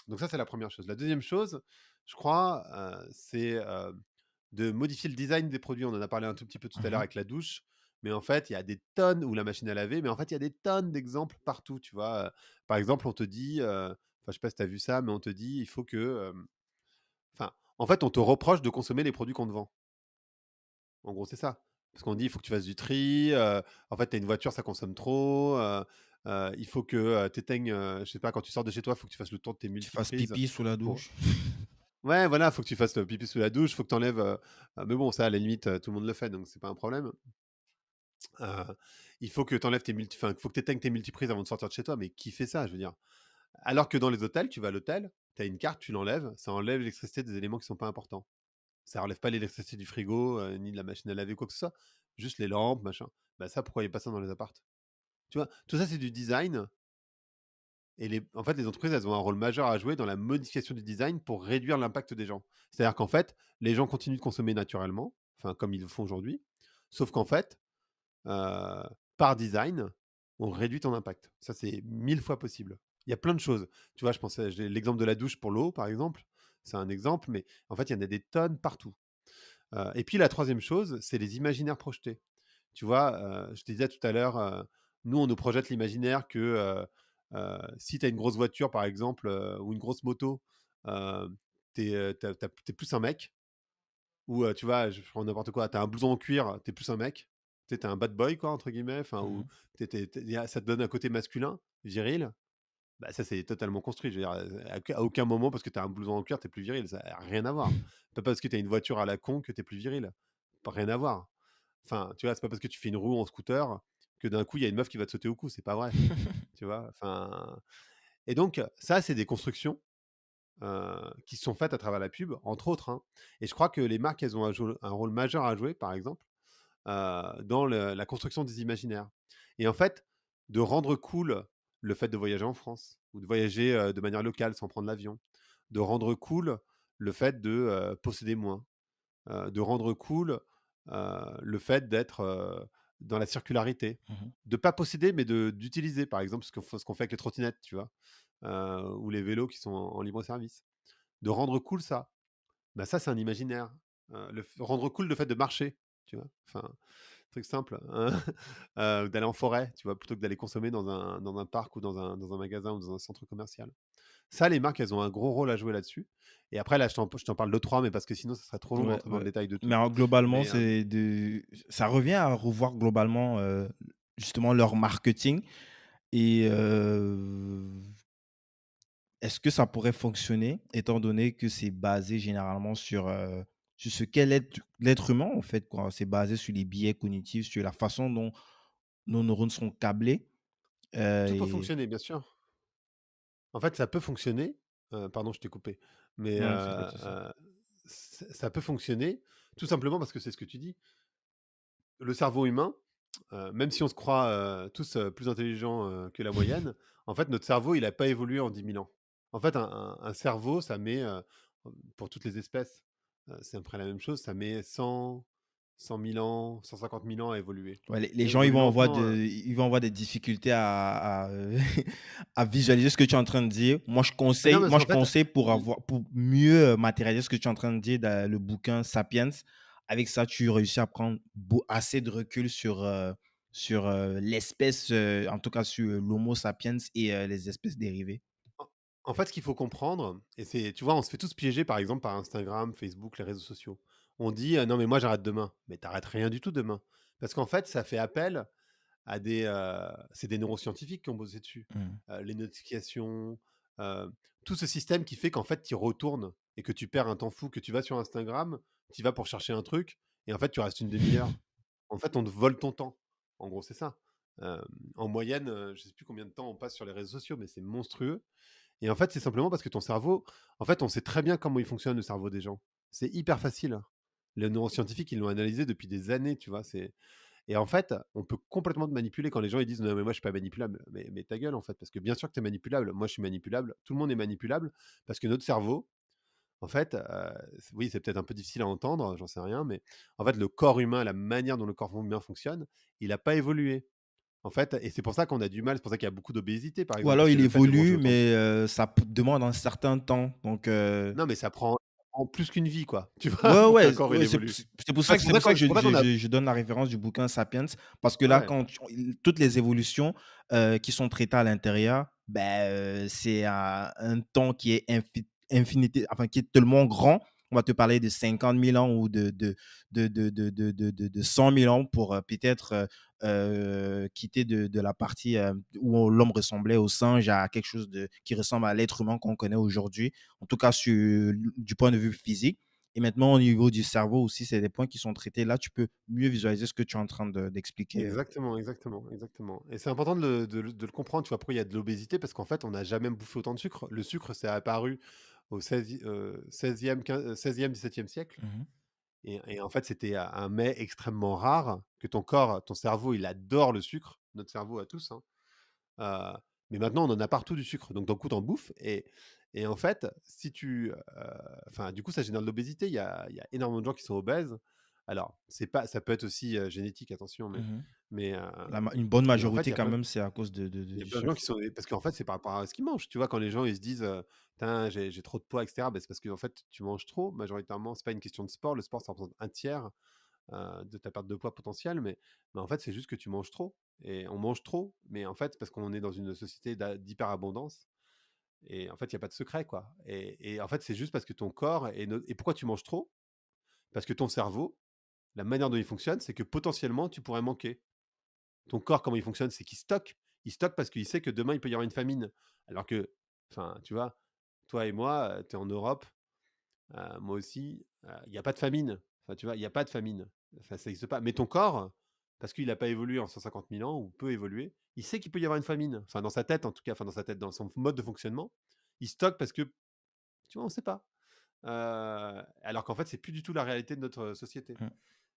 S1: donc ça, c'est la première chose. La deuxième chose, je crois, c'est de modifier le design des produits. On en a parlé un tout petit peu tout à l'heure
S2: Mmh.
S1: avec la douche, mais en fait, il y a des tonnes, ou la machine à laver, mais en fait, il y a des tonnes d'exemples partout, tu vois. Par exemple, on te dit, enfin, je sais pas si tu as vu ça, mais on te dit, il faut que, enfin, en fait, on te reproche de consommer les produits qu'on te vend. En gros, c'est ça. Parce qu'on dit: «Il faut que tu fasses du tri, en fait, tu as une voiture, ça consomme trop, il faut que, tu éteignes, je sais pas, quand tu sors de chez toi, il faut que tu fasses le tour de tes
S2: Tu fasses
S1: multiprises
S2: pipi sous la
S1: pour».
S2: douche.
S1: Ouais, voilà, il faut que tu fasses, pipi sous la douche, il faut que tu enlèves, mais bon, ça, à la limite, tout le monde le fait, donc c'est pas un problème. Heu, il faut que tu enlèves tes multi enfin, il faut que tu éteignes tes multiprises avant de sortir de chez toi, mais qui fait ça? Je veux dire. Alors que dans les hôtels, tu vas à l'hôtel, tu as une carte, tu l'enlèves, ça enlève l'électricité des éléments qui sont pas importants. Ça relève pas l'électricité du frigo, ni de la machine à laver, quoi que ce soit. Juste les lampes, machin. Bah ça, pourquoi il y a pas ça dans les apparts? Tu vois? Tout ça, c'est du design, et en fait, les entreprises, elles ont un rôle majeur à jouer dans la modification du design pour réduire l'impact des gens. C'est-à-dire qu'en fait, les gens continuent de consommer naturellement, enfin comme ils le font aujourd'hui, sauf qu'en fait, heu, par design, on réduit ton impact. Ça, c'est 1000 fois possible. Il y a plein de choses. Tu vois, j'ai l'exemple de la douche pour l'eau, par exemple. C'est un exemple, mais en fait, il y en a des tonnes partout. Et puis la troisième chose, c'est les imaginaires projetés. Tu vois, je te disais tout à l'heure, nous, on nous projette l'imaginaire que si tu as une grosse voiture, par exemple, ou une grosse moto, tu es plus un mec. Ou tu vois, je prends n'importe quoi, tu as un blouson en cuir, tu es plus un mec. Tu es un bad boy, quoi, entre guillemets. Enfin, ou
S2: Mmh.
S1: ça te donne un côté masculin, viril. Bah, ça, c'est totalement construit. Je veux dire, à aucun moment, parce que tu as un blouson en cuir, tu es plus viril. Ça n'a rien à voir. Pas parce que tu as une voiture à la con que tu es plus viril. Pas rien à voir. Enfin, tu vois, c'est pas parce que tu fais une roue en scooter que d'un coup, il y a une meuf qui va te sauter au cou. C'est pas vrai. Tu vois. Enfin, et donc, ça, c'est des constructions qui sont faites à travers la pub, entre autres, hein. Et je crois que les marques, elles ont un rôle majeur à jouer, par exemple, dans la construction des imaginaires. Et en fait, de rendre cool le fait de voyager en France, ou de voyager de manière locale sans prendre l'avion, de rendre cool le fait de posséder moins, de rendre cool le fait d'être dans la circularité,
S2: Mmh.
S1: de pas posséder, mais d'utiliser, par exemple, ce qu'on fait avec les trottinettes, tu vois, ou les vélos qui sont en libre service. De rendre cool ça, bah ça c'est un imaginaire. Rendre cool le fait de marcher, tu vois, enfin, truc simple, hein. D'aller en forêt, tu vois, plutôt que d'aller consommer dans un parc, ou dans un magasin, ou dans un centre commercial. Ça, les marques, elles ont un gros rôle à jouer là-dessus. Et après, là, je t'en parle de trois, mais parce que sinon, ça serait trop long de
S2: Ouais,
S1: rentrer dans le
S2: ouais.
S1: détail de
S2: Mais
S1: tout.
S2: alors globalement,
S1: Mais
S2: c'est de ça revient à revoir globalement, justement leur marketing et est-ce que ça pourrait fonctionner étant donné que c'est basé généralement sur ce qu'est l'être humain en fait, quoi? C'est basé sur les biais cognitifs, sur la façon dont nos neurones sont câblés,
S1: tout peut
S2: et
S1: fonctionner, bien sûr. En fait, ça peut fonctionner. Pardon, je t'ai coupé. Mais
S2: non, c'est pas de souci.
S1: ça peut fonctionner tout simplement parce que c'est ce que tu dis. Le cerveau humain, même si on se croit tous plus intelligents que la moyenne, en fait, notre cerveau, il n'a pas évolué en 10 000 ans. En fait, un cerveau, ça met, pour toutes les espèces, c'est à peu près la même chose, ça met 100 000 ans, 150 000 ans à évoluer.
S2: Ouais, les
S1: Ça
S2: gens, ils
S1: évolue
S2: vont avoir
S1: lentement.
S2: des difficultés à visualiser ce que tu es en train de dire.
S1: Mais non, parce
S2: Je
S1: qu'en fait,
S2: conseille
S1: l-
S2: pour mieux, matérialiser ce que tu es en train de dire dans le bouquin Sapiens. Avec ça, tu réussis à prendre assez de recul sur, l'espèce, en tout cas sur l'homo sapiens et les espèces dérivées.
S1: en en fait, ce qu'il faut comprendre, et c'est, tu vois, on se fait tous piéger, par exemple, par Instagram, Facebook, les réseaux sociaux. On dit, non, mais moi, j'arrête demain. Mais t'arrêtes rien du tout demain. Parce qu'en fait, ça fait appel c'est des neuroscientifiques qui ont bossé dessus.
S2: Mmh.
S1: Les notifications, heu, tout ce système qui fait qu'en fait, tu y retournes et que tu perds un temps fou, que tu vas sur Instagram, tu y vas pour chercher un truc et en fait, tu restes une demi heure. En fait, on te vole ton temps. En gros, c'est ça. Hem, En moyenne, je sais plus combien de temps on passe sur les réseaux sociaux, mais c'est monstrueux et en fait, c'est simplement parce que ton cerveau en fait, on sait très bien comment il fonctionne le cerveau des gens. C'est hyper facile, hein. Les neuroscientifiques, ils l'ont analysé depuis des années, tu vois? C'est Et en fait, on peut complètement te manipuler quand les gens ils disent: «Non, mais moi je suis pas manipulable». Mais ta gueule, en fait, parce que bien sûr que tu es manipulable. Moi, je suis manipulable. Tout le monde est manipulable parce que notre cerveau, en fait, oui, c'est peut-être un peu difficile à entendre, j'en sais rien, mais en fait, le corps humain, la manière dont le corps humain fonctionne, il a pas évolué. En fait et c'est pour ça qu'on a du mal, c'est pour ça qu'il y a beaucoup d'obésité, par
S2: Ou
S1: exemple,
S2: alors
S1: parce que
S2: il
S1: le fait de manger
S2: évolue,
S1: autant de
S2: mais ça p demande un certain temps, donc
S1: non, mais ça prend plus qu'une vie, quoi, tu vois?
S2: ouais,
S1: Pour
S2: ouais,
S1: qu'un corps, il
S2: ouais,
S1: évolue.
S2: c'est pour
S1: Ouais,
S2: ça que
S1: c'est pour ça qu'on a
S2: je donne la référence du bouquin Sapiens, parce que là,
S1: ouais,
S2: quand tu toutes les évolutions, qui sont traitées à l'intérieur, ben, c'est à un temps qui est infinité enfin, qui est tellement grand. On va te parler de 50 000 ans ou de 100 000 ans pour, peut-être, quitter de la partie, où l'homme ressemblait au singe à quelque chose qui ressemble à l'être humain qu'on connaît aujourd'hui, en tout cas du point de vue physique. Et maintenant, au niveau du cerveau aussi, c'est des points qui sont traités. Là, tu peux mieux visualiser ce que tu es en train d'expliquer.
S1: exactement, exactement, exactement et c'est important de le comprendre, tu vois? Pourquoi il y a de l'obésité? Parce qu'en fait, on n'a jamais bouffé autant de sucre. Le sucre, c'est apparu au 16e, 16e, 17e siècle
S2: Mmh.
S1: et en fait, c'était un mets extrêmement rare que ton corps, ton cerveau, il adore le sucre, notre cerveau à tous, hein. Heu, mais maintenant, on en a partout du sucre, donc d'un coup, tu en bouffes et en fait, si tu, enfin, du coup, ça génère de l'obésité. Il y a énormément de gens qui sont obèses. Alors, c'est pas ça peut être aussi, génétique, attention,
S2: Mmh.
S1: mais,
S2: Une bonne
S1: mais en fait,
S2: majorité quand même, c'est à cause
S1: il y a
S2: du
S1: plein de gens
S2: sucre.
S1: qui sont parce qu'en fait, c'est par rapport à ce qu'ils mangent. Tu vois? Quand les gens, ils se disent, «Tain, j'ai trop de poids» et cetera, bah, c'est parce qu'en fait, tu manges trop majoritairement. C'est pas une question de sport. Le sport, ça représente un tiers de ta perte de poids potentielle, mais en fait, c'est juste que tu manges trop et on mange trop, mais en fait, parce qu'on est dans une société d'hyperabondance et en fait, il y a pas de secret, quoi et en fait, c'est juste parce que ton corps et pourquoi tu manges trop? Parce que ton cerveau, la manière dont il fonctionne, c'est que potentiellement, tu pourrais manquer. Ton corps, comment il fonctionne? C'est qu'il stocke. Il stocke parce qu'il sait que demain, il peut y avoir une famine. Alors que, enfin, tu vois, toi et moi, tu es en Europe, moi aussi, il y a pas de famine. Enfin, tu vois, il y a pas de famine. Enfin, ça existe pas. Mais ton corps, parce qu'il a pas évolué en 150 000 ans ou peu évolué, il sait qu'il peut y avoir une famine. Enfin, dans sa tête, en tout cas, enfin, dans sa tête, dans son mode de fonctionnement, il stocke parce que, tu vois, on sait pas. Alors qu'en fait, c'est plus du tout la réalité de notre société.
S2: Mmh.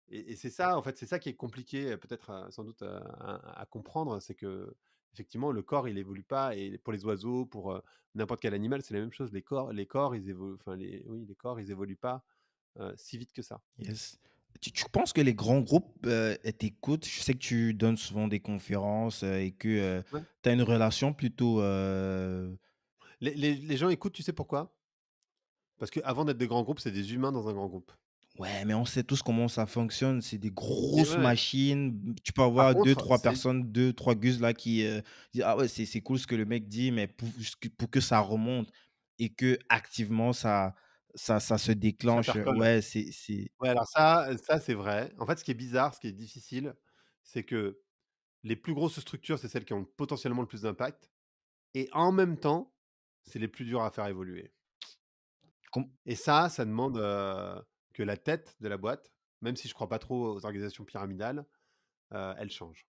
S1: Et c'est ça, en fait, c'est ça qui est compliqué, peut-être, sans doute, à comprendre, c'est que effectivement le corps, il évolue pas et pour les oiseaux, pour, n'importe quel animal, c'est la même chose. Les corps, ils évoluent enfin les corps, ils évoluent pas, si vite que ça.
S2: Yes. Tu penses que les grands groupes, t'écoutent? Je sais que tu donnes souvent des conférences, et que,
S1: Ouais.
S2: tu as une relation plutôt,
S1: Les gens écoutent, tu sais pourquoi? Parce qu'avant d'être des grands groupes, c'est des humains dans un grand groupe.
S2: ouais, mais on sait tous comment ça fonctionne. C'est des
S1: Et
S2: grosses
S1: ouais,
S2: machines. Tu peux
S1: par
S2: avoir deux
S1: contre,
S2: trois personnes, deux trois gueuses là qui, disent: «Ah ouais, c'est cool ce que le mec dit», mais pour que ça remonte et que activement ça se
S1: ça
S2: déclenche,
S1: percole.
S2: ouais,
S1: Ouais, alors ça, c'est vrai. En fait, ce qui est bizarre, ce qui est difficile, c'est que les plus grosses structures, c'est celles qui ont potentiellement le plus d'impact et en même temps, c'est les plus dures à faire évoluer
S2: com
S1: et ça demande, que la tête de la boîte, même si je crois pas trop aux organisations pyramidales, elle change.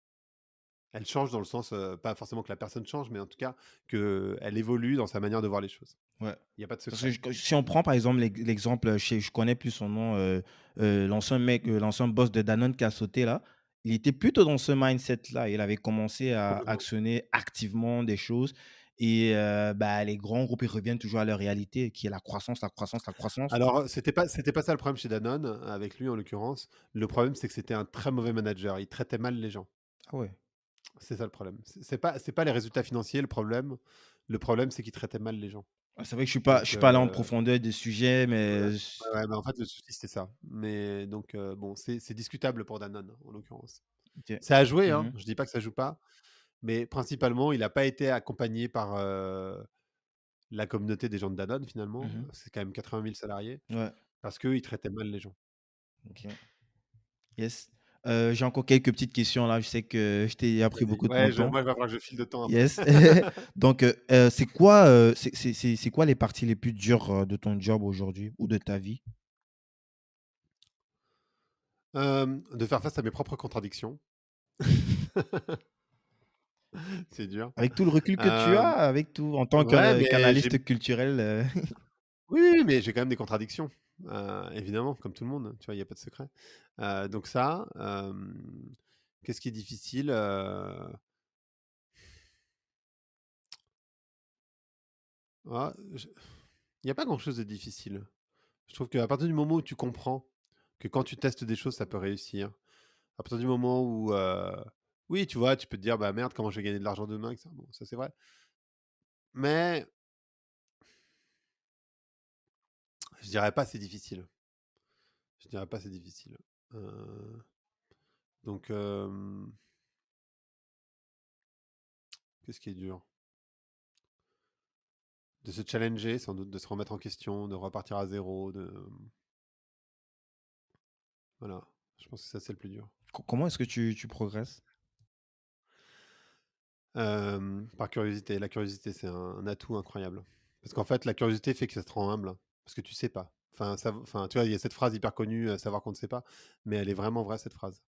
S1: Elle change dans le sens, pas forcément que la personne change, mais en tout cas qu'elle évolue dans sa manière de voir les choses.
S2: ouais.
S1: Il y a pas de
S2: Parce que
S1: secret.
S2: si on prend par exemple l'exemple, je connais plus son nom, l'ancien mec, l'ancien boss de Danone qui a sauté là, il était plutôt dans ce mindset-là. Il avait commencé à
S1: Complètement.
S2: actionner activement des choses et bah, les grands groupes, ils reviennent toujours à leur réalité qui est la croissance, la croissance, la croissance.
S1: Alors, c'était pas ça le problème chez Danone, avec lui en l'occurrence. Le problème, c'est que c'était un très mauvais manager. Il traitait mal les gens.
S2: Ah ouais.
S1: C'est ça le problème. C'est pas les résultats financiers le problème. Le problème, c'est qu'il traitait mal les gens.
S2: Ah, c'est vrai que je
S1: Donc,
S2: suis pas allé en profondeur des sujets,
S1: ouais,
S2: mais
S1: ouais, ouais, mais en fait, le souci, c'était ça. Mais donc, bon, c'est discutable pour Danone, en l'occurrence.
S2: OK.
S1: Ça a joué, hein,
S2: Mmh.
S1: je dis pas que ça joue pas, mais principalement, il a pas été accompagné par, la communauté des gens de Danone, finalement.
S2: Mmh.
S1: C'est quand même 80 000 salariés,
S2: Ouais,
S1: parce qu'il traitait mal les gens.
S2: OK. Yes. J'ai encore quelques petites questions là, je sais que je t'ai appris
S1: Vas-y.
S2: beaucoup de ton
S1: Ouais,
S2: temps.
S1: moi, il va falloir que je file de temps après.
S2: Yes. Donc, c'est quoi, c'est quoi les parties les plus dures, de ton job aujourd'hui ou de ta vie?
S1: De faire face à mes propres contradictions. C'est dur.
S2: Avec tout le recul que tu as,
S1: Hem,
S2: avec tout en tant
S1: ouais, mais j'ai
S2: qu'analyste culturel,
S1: oui, oui, mais j'ai quand même des contradictions, évidemment, comme tout le monde, tu vois? Il y a pas de secret. Donc ça, qu'est-ce qui est difficile? Ah, je il y a pas grand-chose de difficile. Je trouve qu'à partir du moment où tu comprends que quand tu testes des choses, ça peut réussir, à partir du moment où, oui, tu vois, tu peux te dire: «Bah, merde, comment je vais gagner de l'argent demain?» et ça, bon, ça, c'est vrai. Mais je dirais pas c'est difficile. Je dirais pas c'est difficile. Heu, donc qu'est-ce qui est dur? De se challenger sans doute, de se remettre en question, de repartir à zéro, voilà. Je pense que ça, c'est le plus dur.
S2: comment est-ce que tu progresses?
S1: Par curiosité. La curiosité, c'est un atout incroyable. Parce qu'en fait, la curiosité fait que ça te rend humble, parce que tu sais pas. Enfin, tu vois, il y a cette phrase hyper connue, «Savoir qu'on ne sait pas», mais elle est vraiment vraie cette phrase.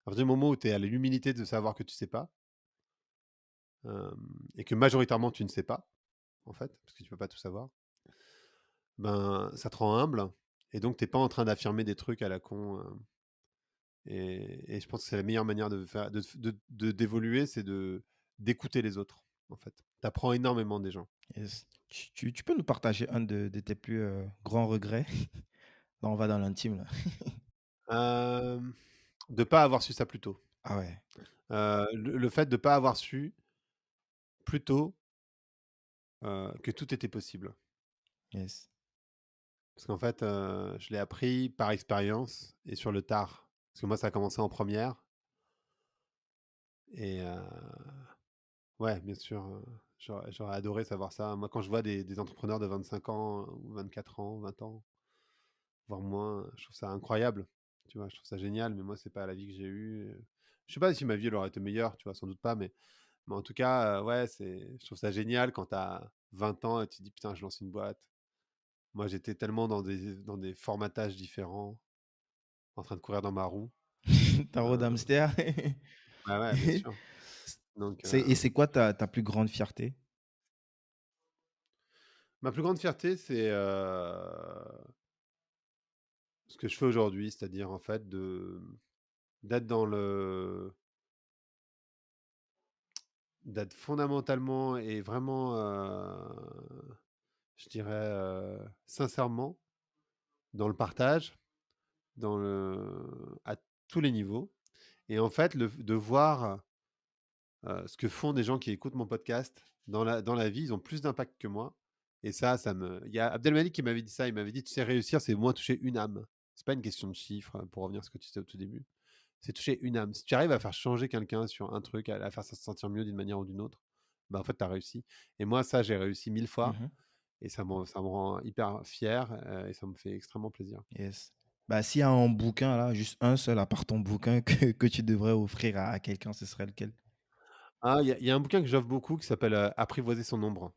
S1: À partir du moment où tu es à l'humilité de savoir que tu sais pas, et que majoritairement tu ne sais pas, en fait, parce que tu peux pas tout savoir, ben, ça te rend humble et donc tu es pas en train d'affirmer des trucs à la con, et je pense que c'est la meilleure manière de faire d'évoluer, c'est d'écouter les autres, en fait. Tu apprends énormément des gens.
S2: Yes. Tu peux nous partager un de tes plus, grands regrets? Là, on va dans l'intime là.
S1: De pas avoir su ça plus tôt.
S2: Ah ouais,
S1: Le fait de pas avoir su plus tôt, que tout était possible.
S2: yes.
S1: Parce qu'en fait, je l'ai appris par expérience et sur le tard. Parce que moi, ça a commencé en première et ouais, bien sûr, j'aurais adoré savoir ça. Moi, quand je vois des entrepreneurs de 25 ans ou 24 ans, 20 ans, voire moins, je trouve ça incroyable. Tu vois? Je trouve ça génial, mais moi, c'est pas la vie que j'ai eue, je sais pas si ma vie, elle aurait été meilleure, tu vois? Sans doute pas, mais en tout cas, ouais, je trouve ça génial quand tu as 20 ans et tu te dis: «Putain, je lance une boîte». Moi, j'étais tellement dans des formatages différents, en train de courir dans ma roue.
S2: Tarot
S1: Heu,
S2: d'hamster.
S1: ouais, ouais, bien sûr. Donc
S2: C'est quoi ta plus grande fierté?
S1: ma plus grande fierté, c'est, ce que je fais aujourd'hui, c'est-à-dire, en fait, d'être dans le d'être fondamentalement et vraiment, je dirais, sincèrement dans le partage, à tous les niveaux et en fait, de voir, ce que font des gens qui écoutent mon podcast dans la vie, ils ont plus d'impact que moi et il y a Abdelmalik qui m'avait dit ça, il m'avait dit: «Tu sais, réussir, c'est au moins toucher une âme». C'est pas une question de chiffres, pour revenir à ce que tu disais au tout début. C'est toucher une âme. Si tu arrives à faire changer quelqu'un sur un truc, à faire se sentir mieux d'une manière ou d'une autre, bah, en fait, tu as réussi et moi, ça, j'ai réussi 1000 fois
S2: Mmh.
S1: et ça me rend hyper fier, et ça me fait extrêmement plaisir.
S2: Yes. Bah, s'il y a un bouquin là, juste un seul à part ton bouquin que tu devrais offrir à quelqu'un, ce serait lequel?
S1: Ah, il y a un bouquin que j'offre beaucoup qui s'appelle, «Apprivoiser son ombre»,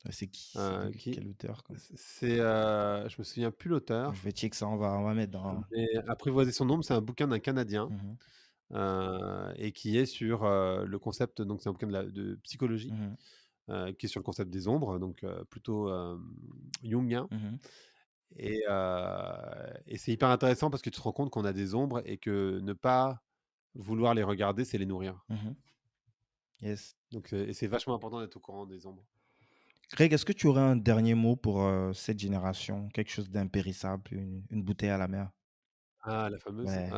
S2: C'est qui? C'est de
S1: qui
S2: quel auteur comme?
S1: je me souviens plus
S2: Je
S1: l'auteur,
S2: vais check ça, on va mettre dans.
S1: mais «Apprivoiser son ombre», c'est un bouquin d'un Canadien,
S2: Mmh mh.
S1: et qui est sur, le concept donc c'est un bouquin de psychologie,
S2: Mmh.
S1: qui est sur le concept des ombres, donc plutôt, jungien
S2: Mmh.
S1: et c'est hyper intéressant parce que tu te rends compte qu'on a des ombres et que ne pas vouloir les regarder, c'est les nourrir.
S2: Mmh. Yes.
S1: Donc et c'est vachement important d'être au courant des ombres.
S2: Greg, est-ce que tu aurais un dernier mot pour, cette génération? Quelque chose d'impérissable, une bouteille à la mer?
S1: Ah, la fameuse,
S2: Ouais.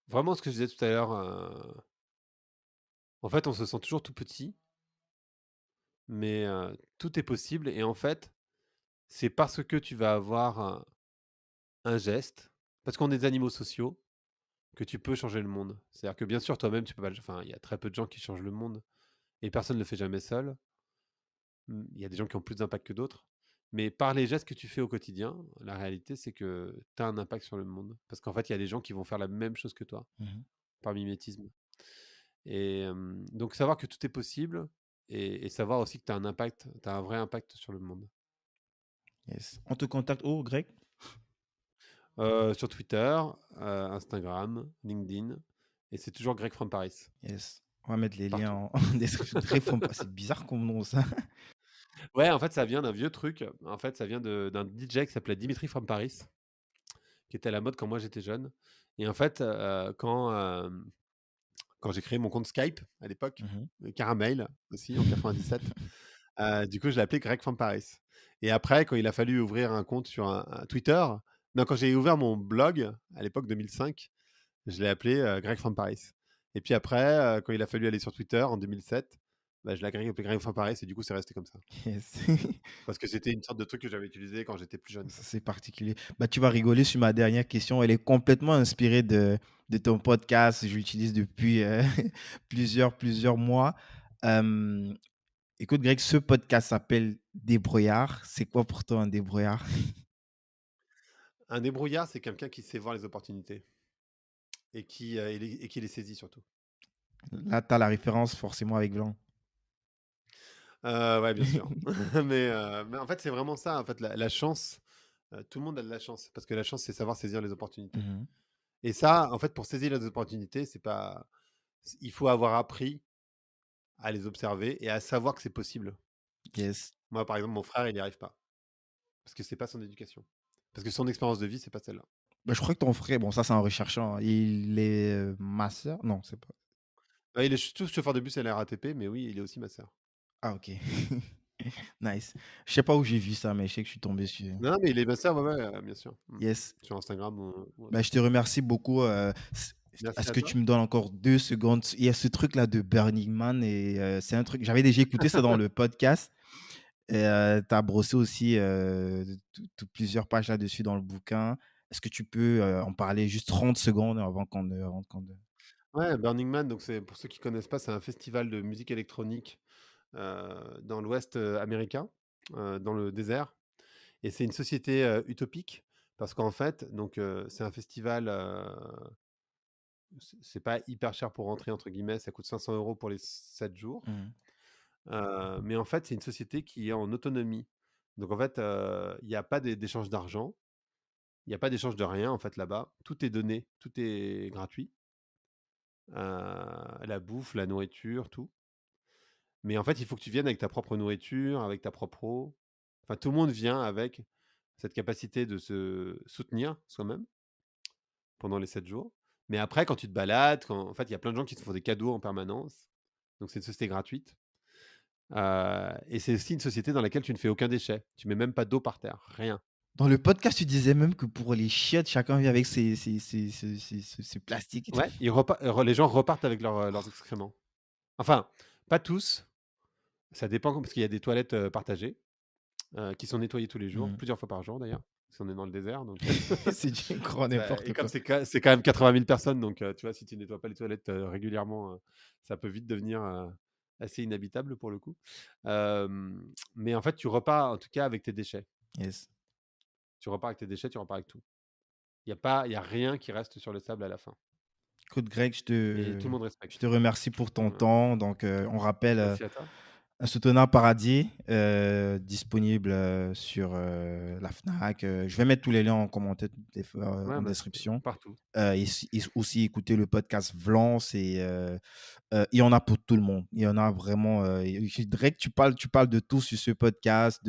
S1: vraiment ce que je disais tout à l'heure, en fait, on se sent toujours tout petit, mais tout est possible et en fait, c'est parce que tu vas avoir un geste, parce qu'on est des animaux sociaux, que tu peux changer le monde. C'est-à-dire que bien sûr, toi-même, tu peux pas enfin, il y a très peu de gens qui changent le monde et personne ne le fait jamais seul. Il y a des gens qui ont plus d'impact que d'autres, Mais par les gestes que tu fais au quotidien, la réalité, c'est que tu as un impact sur le monde. Parce qu'en fait, il y a des gens qui vont faire la même chose que toi,
S2: Mmh.
S1: par mimétisme. Et donc savoir que tout est possible et savoir aussi que tu as un impact, tu as un vrai impact sur le monde.
S2: Yes. On te contacte où, Greg?
S1: Sur Twitter, Instagram, LinkedIn et c'est toujours Greg from Paris,
S2: Yes. On va mettre les liens
S1: partout.
S2: en description. Greg from c'est bizarre comme nom ça.
S1: Ouais, en fait, ça vient d'un vieux truc. En fait, ça vient d'un DJ qui s'appelait Dimitri from Paris, qui était à la mode quand moi j'étais jeune. Et en fait, quand j'ai créé mon compte Skype à l'époque,
S2: Mmh.
S1: Caramel aussi en 97, du coup, je l'ai appelé Greg from Paris. Et après, quand il a fallu ouvrir un compte sur un Twitter, non, quand j'ai ouvert mon blog à l'époque 2005, je l'ai appelé Greg from Paris. Et puis après, quand il a fallu aller sur Twitter en 2007, bah, je l'ai appelé Greg from Paris et du coup, c'est resté comme ça.
S2: Yes.
S1: Parce que c'était une sorte de truc que j'avais utilisé quand j'étais plus jeune,
S2: Ça,
S1: quoi.
S2: c'est particulier. Bah, tu vas rigoler sur ma dernière question. Elle est complètement inspirée de ton podcast. Je l'utilise depuis plusieurs mois. Euh, Écoute, Greg, ce podcast s'appelle Débrouillard. C'est quoi pour toi un débrouillard?
S1: Un débrouillard, c'est quelqu'un qui sait voir les opportunités et qui les saisit surtout.
S2: Là, tu as la référence forcément avec Blanc.
S1: Ouais, bien sûr. Mais en fait, c'est vraiment ça, en fait, la chance, tout le monde a de la chance parce que la chance, c'est savoir saisir les opportunités.
S2: Mhm.
S1: Et ça, en fait, pour saisir les opportunités, c'est pas il faut avoir appris à les observer et à savoir que c'est possible.
S2: Yes.
S1: Moi, par exemple, mon frère, il n'y arrive pas parce que c'est pas son éducation. Parce que son expérience de vie, c'est pas celle-là.
S2: Bah, je crois que ton frère, bon, ça, c'est en recherchant, hein, il est masseur? Non, c'est pas.
S1: Il est surtout chauffeur de bus à la RATP, mais oui, il est aussi masseur.
S2: Ah, ok. Nice. Je sais pas où j'ai vu ça, mais je sais que je suis tombé sur.
S1: Non, non, mais il est masseur, ouais, ouais, bien sûr.
S2: Yes.
S1: Sur Instagram ou
S2: Bah,
S1: autre.
S2: je te remercie beaucoup.
S1: Merci
S2: Est-ce
S1: à
S2: que
S1: toi.
S2: tu me donnes encore 2 secondes? Il y a ce truc-là de Burning Man et c'est un truc. J'avais déjà écouté ça dans le podcast. Et tu as brossé aussi plusieurs pages là-dessus dans le bouquin. Est-ce que tu peux en parler juste 30 secondes avant qu'on ne.
S1: Ouais, Burning Man, donc c'est pour ceux qui connaissent pas, c'est un festival de musique électronique dans l'Ouest américain, dans le désert. Et c'est une société utopique parce qu'en fait, donc c'est un festival. C'est pas hyper cher pour rentrer entre guillemets, ça coûte 500 € pour les 7 jours.
S2: Mmh.
S1: Mais en fait, c'est une société qui est en autonomie. Donc en fait, il n'y a pas d'échange d'argent, il n'y a pas d'échange de rien en fait là-bas. Tout est donné, tout est gratuit. La bouffe, la nourriture, tout. Mais en fait, il faut que tu viennes avec ta propre nourriture, avec ta propre eau. Enfin, tout le monde vient avec cette capacité de se soutenir soi-même pendant les 7 jours. Mais après, quand tu te balades, en fait, il y a plein de gens qui te font des cadeaux en permanence. Donc, c'est une société gratuite. Et c'est aussi une société dans laquelle tu ne fais aucun déchet. Tu mets même pas d'eau par terre, rien.
S2: Dans le podcast, tu disais même que pour les chiottes, chacun vient avec ses plastiques et tout.
S1: Ouais, les gens repartent avec leurs excréments. Enfin, pas tous. Ça dépend parce qu'il y a des toilettes partagées qui sont nettoyées tous les jours,
S2: Mmh.
S1: plusieurs fois par jour d'ailleurs. Parce qu'on est dans le désert, donc
S2: C'est du grand
S1: et
S2: n'importe
S1: comme
S2: quoi.
S1: c'est quand même 80 000 personnes, donc tu vois, si tu nettoies pas les toilettes régulièrement, ça peut vite devenir assez inhabitable pour le coup. Mais en fait, tu repars en tout cas avec tes déchets.
S2: Yes.
S1: Tu repars avec tes déchets, tu repars avec tout. Il y a rien qui reste sur le sable à la fin.
S2: Écoute, Greg,
S1: Et tout le monde
S2: je te
S1: respecte.
S2: remercie pour ton
S1: Voilà.
S2: temps. Donc, on rappelle
S1: Merci à toi.
S2: Un soutenant paradis, disponible sur la Fnac. Je vais mettre tous les liens en commentaire,
S1: Ouais,
S2: en
S1: bah,
S2: description.
S1: partout.
S2: Et aussi écouter le podcast Vlance et il y en a pour tout le monde. Il y en a vraiment. Je dirais que tu parles de tout sur ce podcast.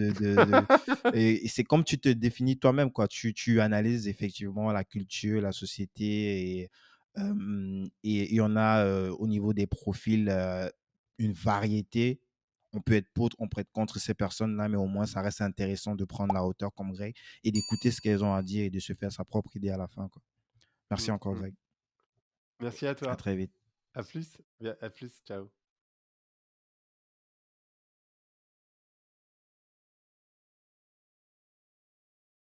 S2: Et c'est comme tu te définis toi-même, quoi. Tu analyses effectivement la culture, la société et il y en a au niveau des profils une variété. On peut être pour, on peut être contre ces personnes-là, mais au moins ça reste intéressant de prendre la hauteur comme Greg et d'écouter ce qu'elles ont à dire et de se faire sa propre idée à la fin, quoi. Merci
S1: Mmh,
S2: encore,
S1: mmh.
S2: Greg.
S1: Merci à
S2: À
S1: toi.
S2: très vite.
S1: À plus. Bien, à plus. Ciao.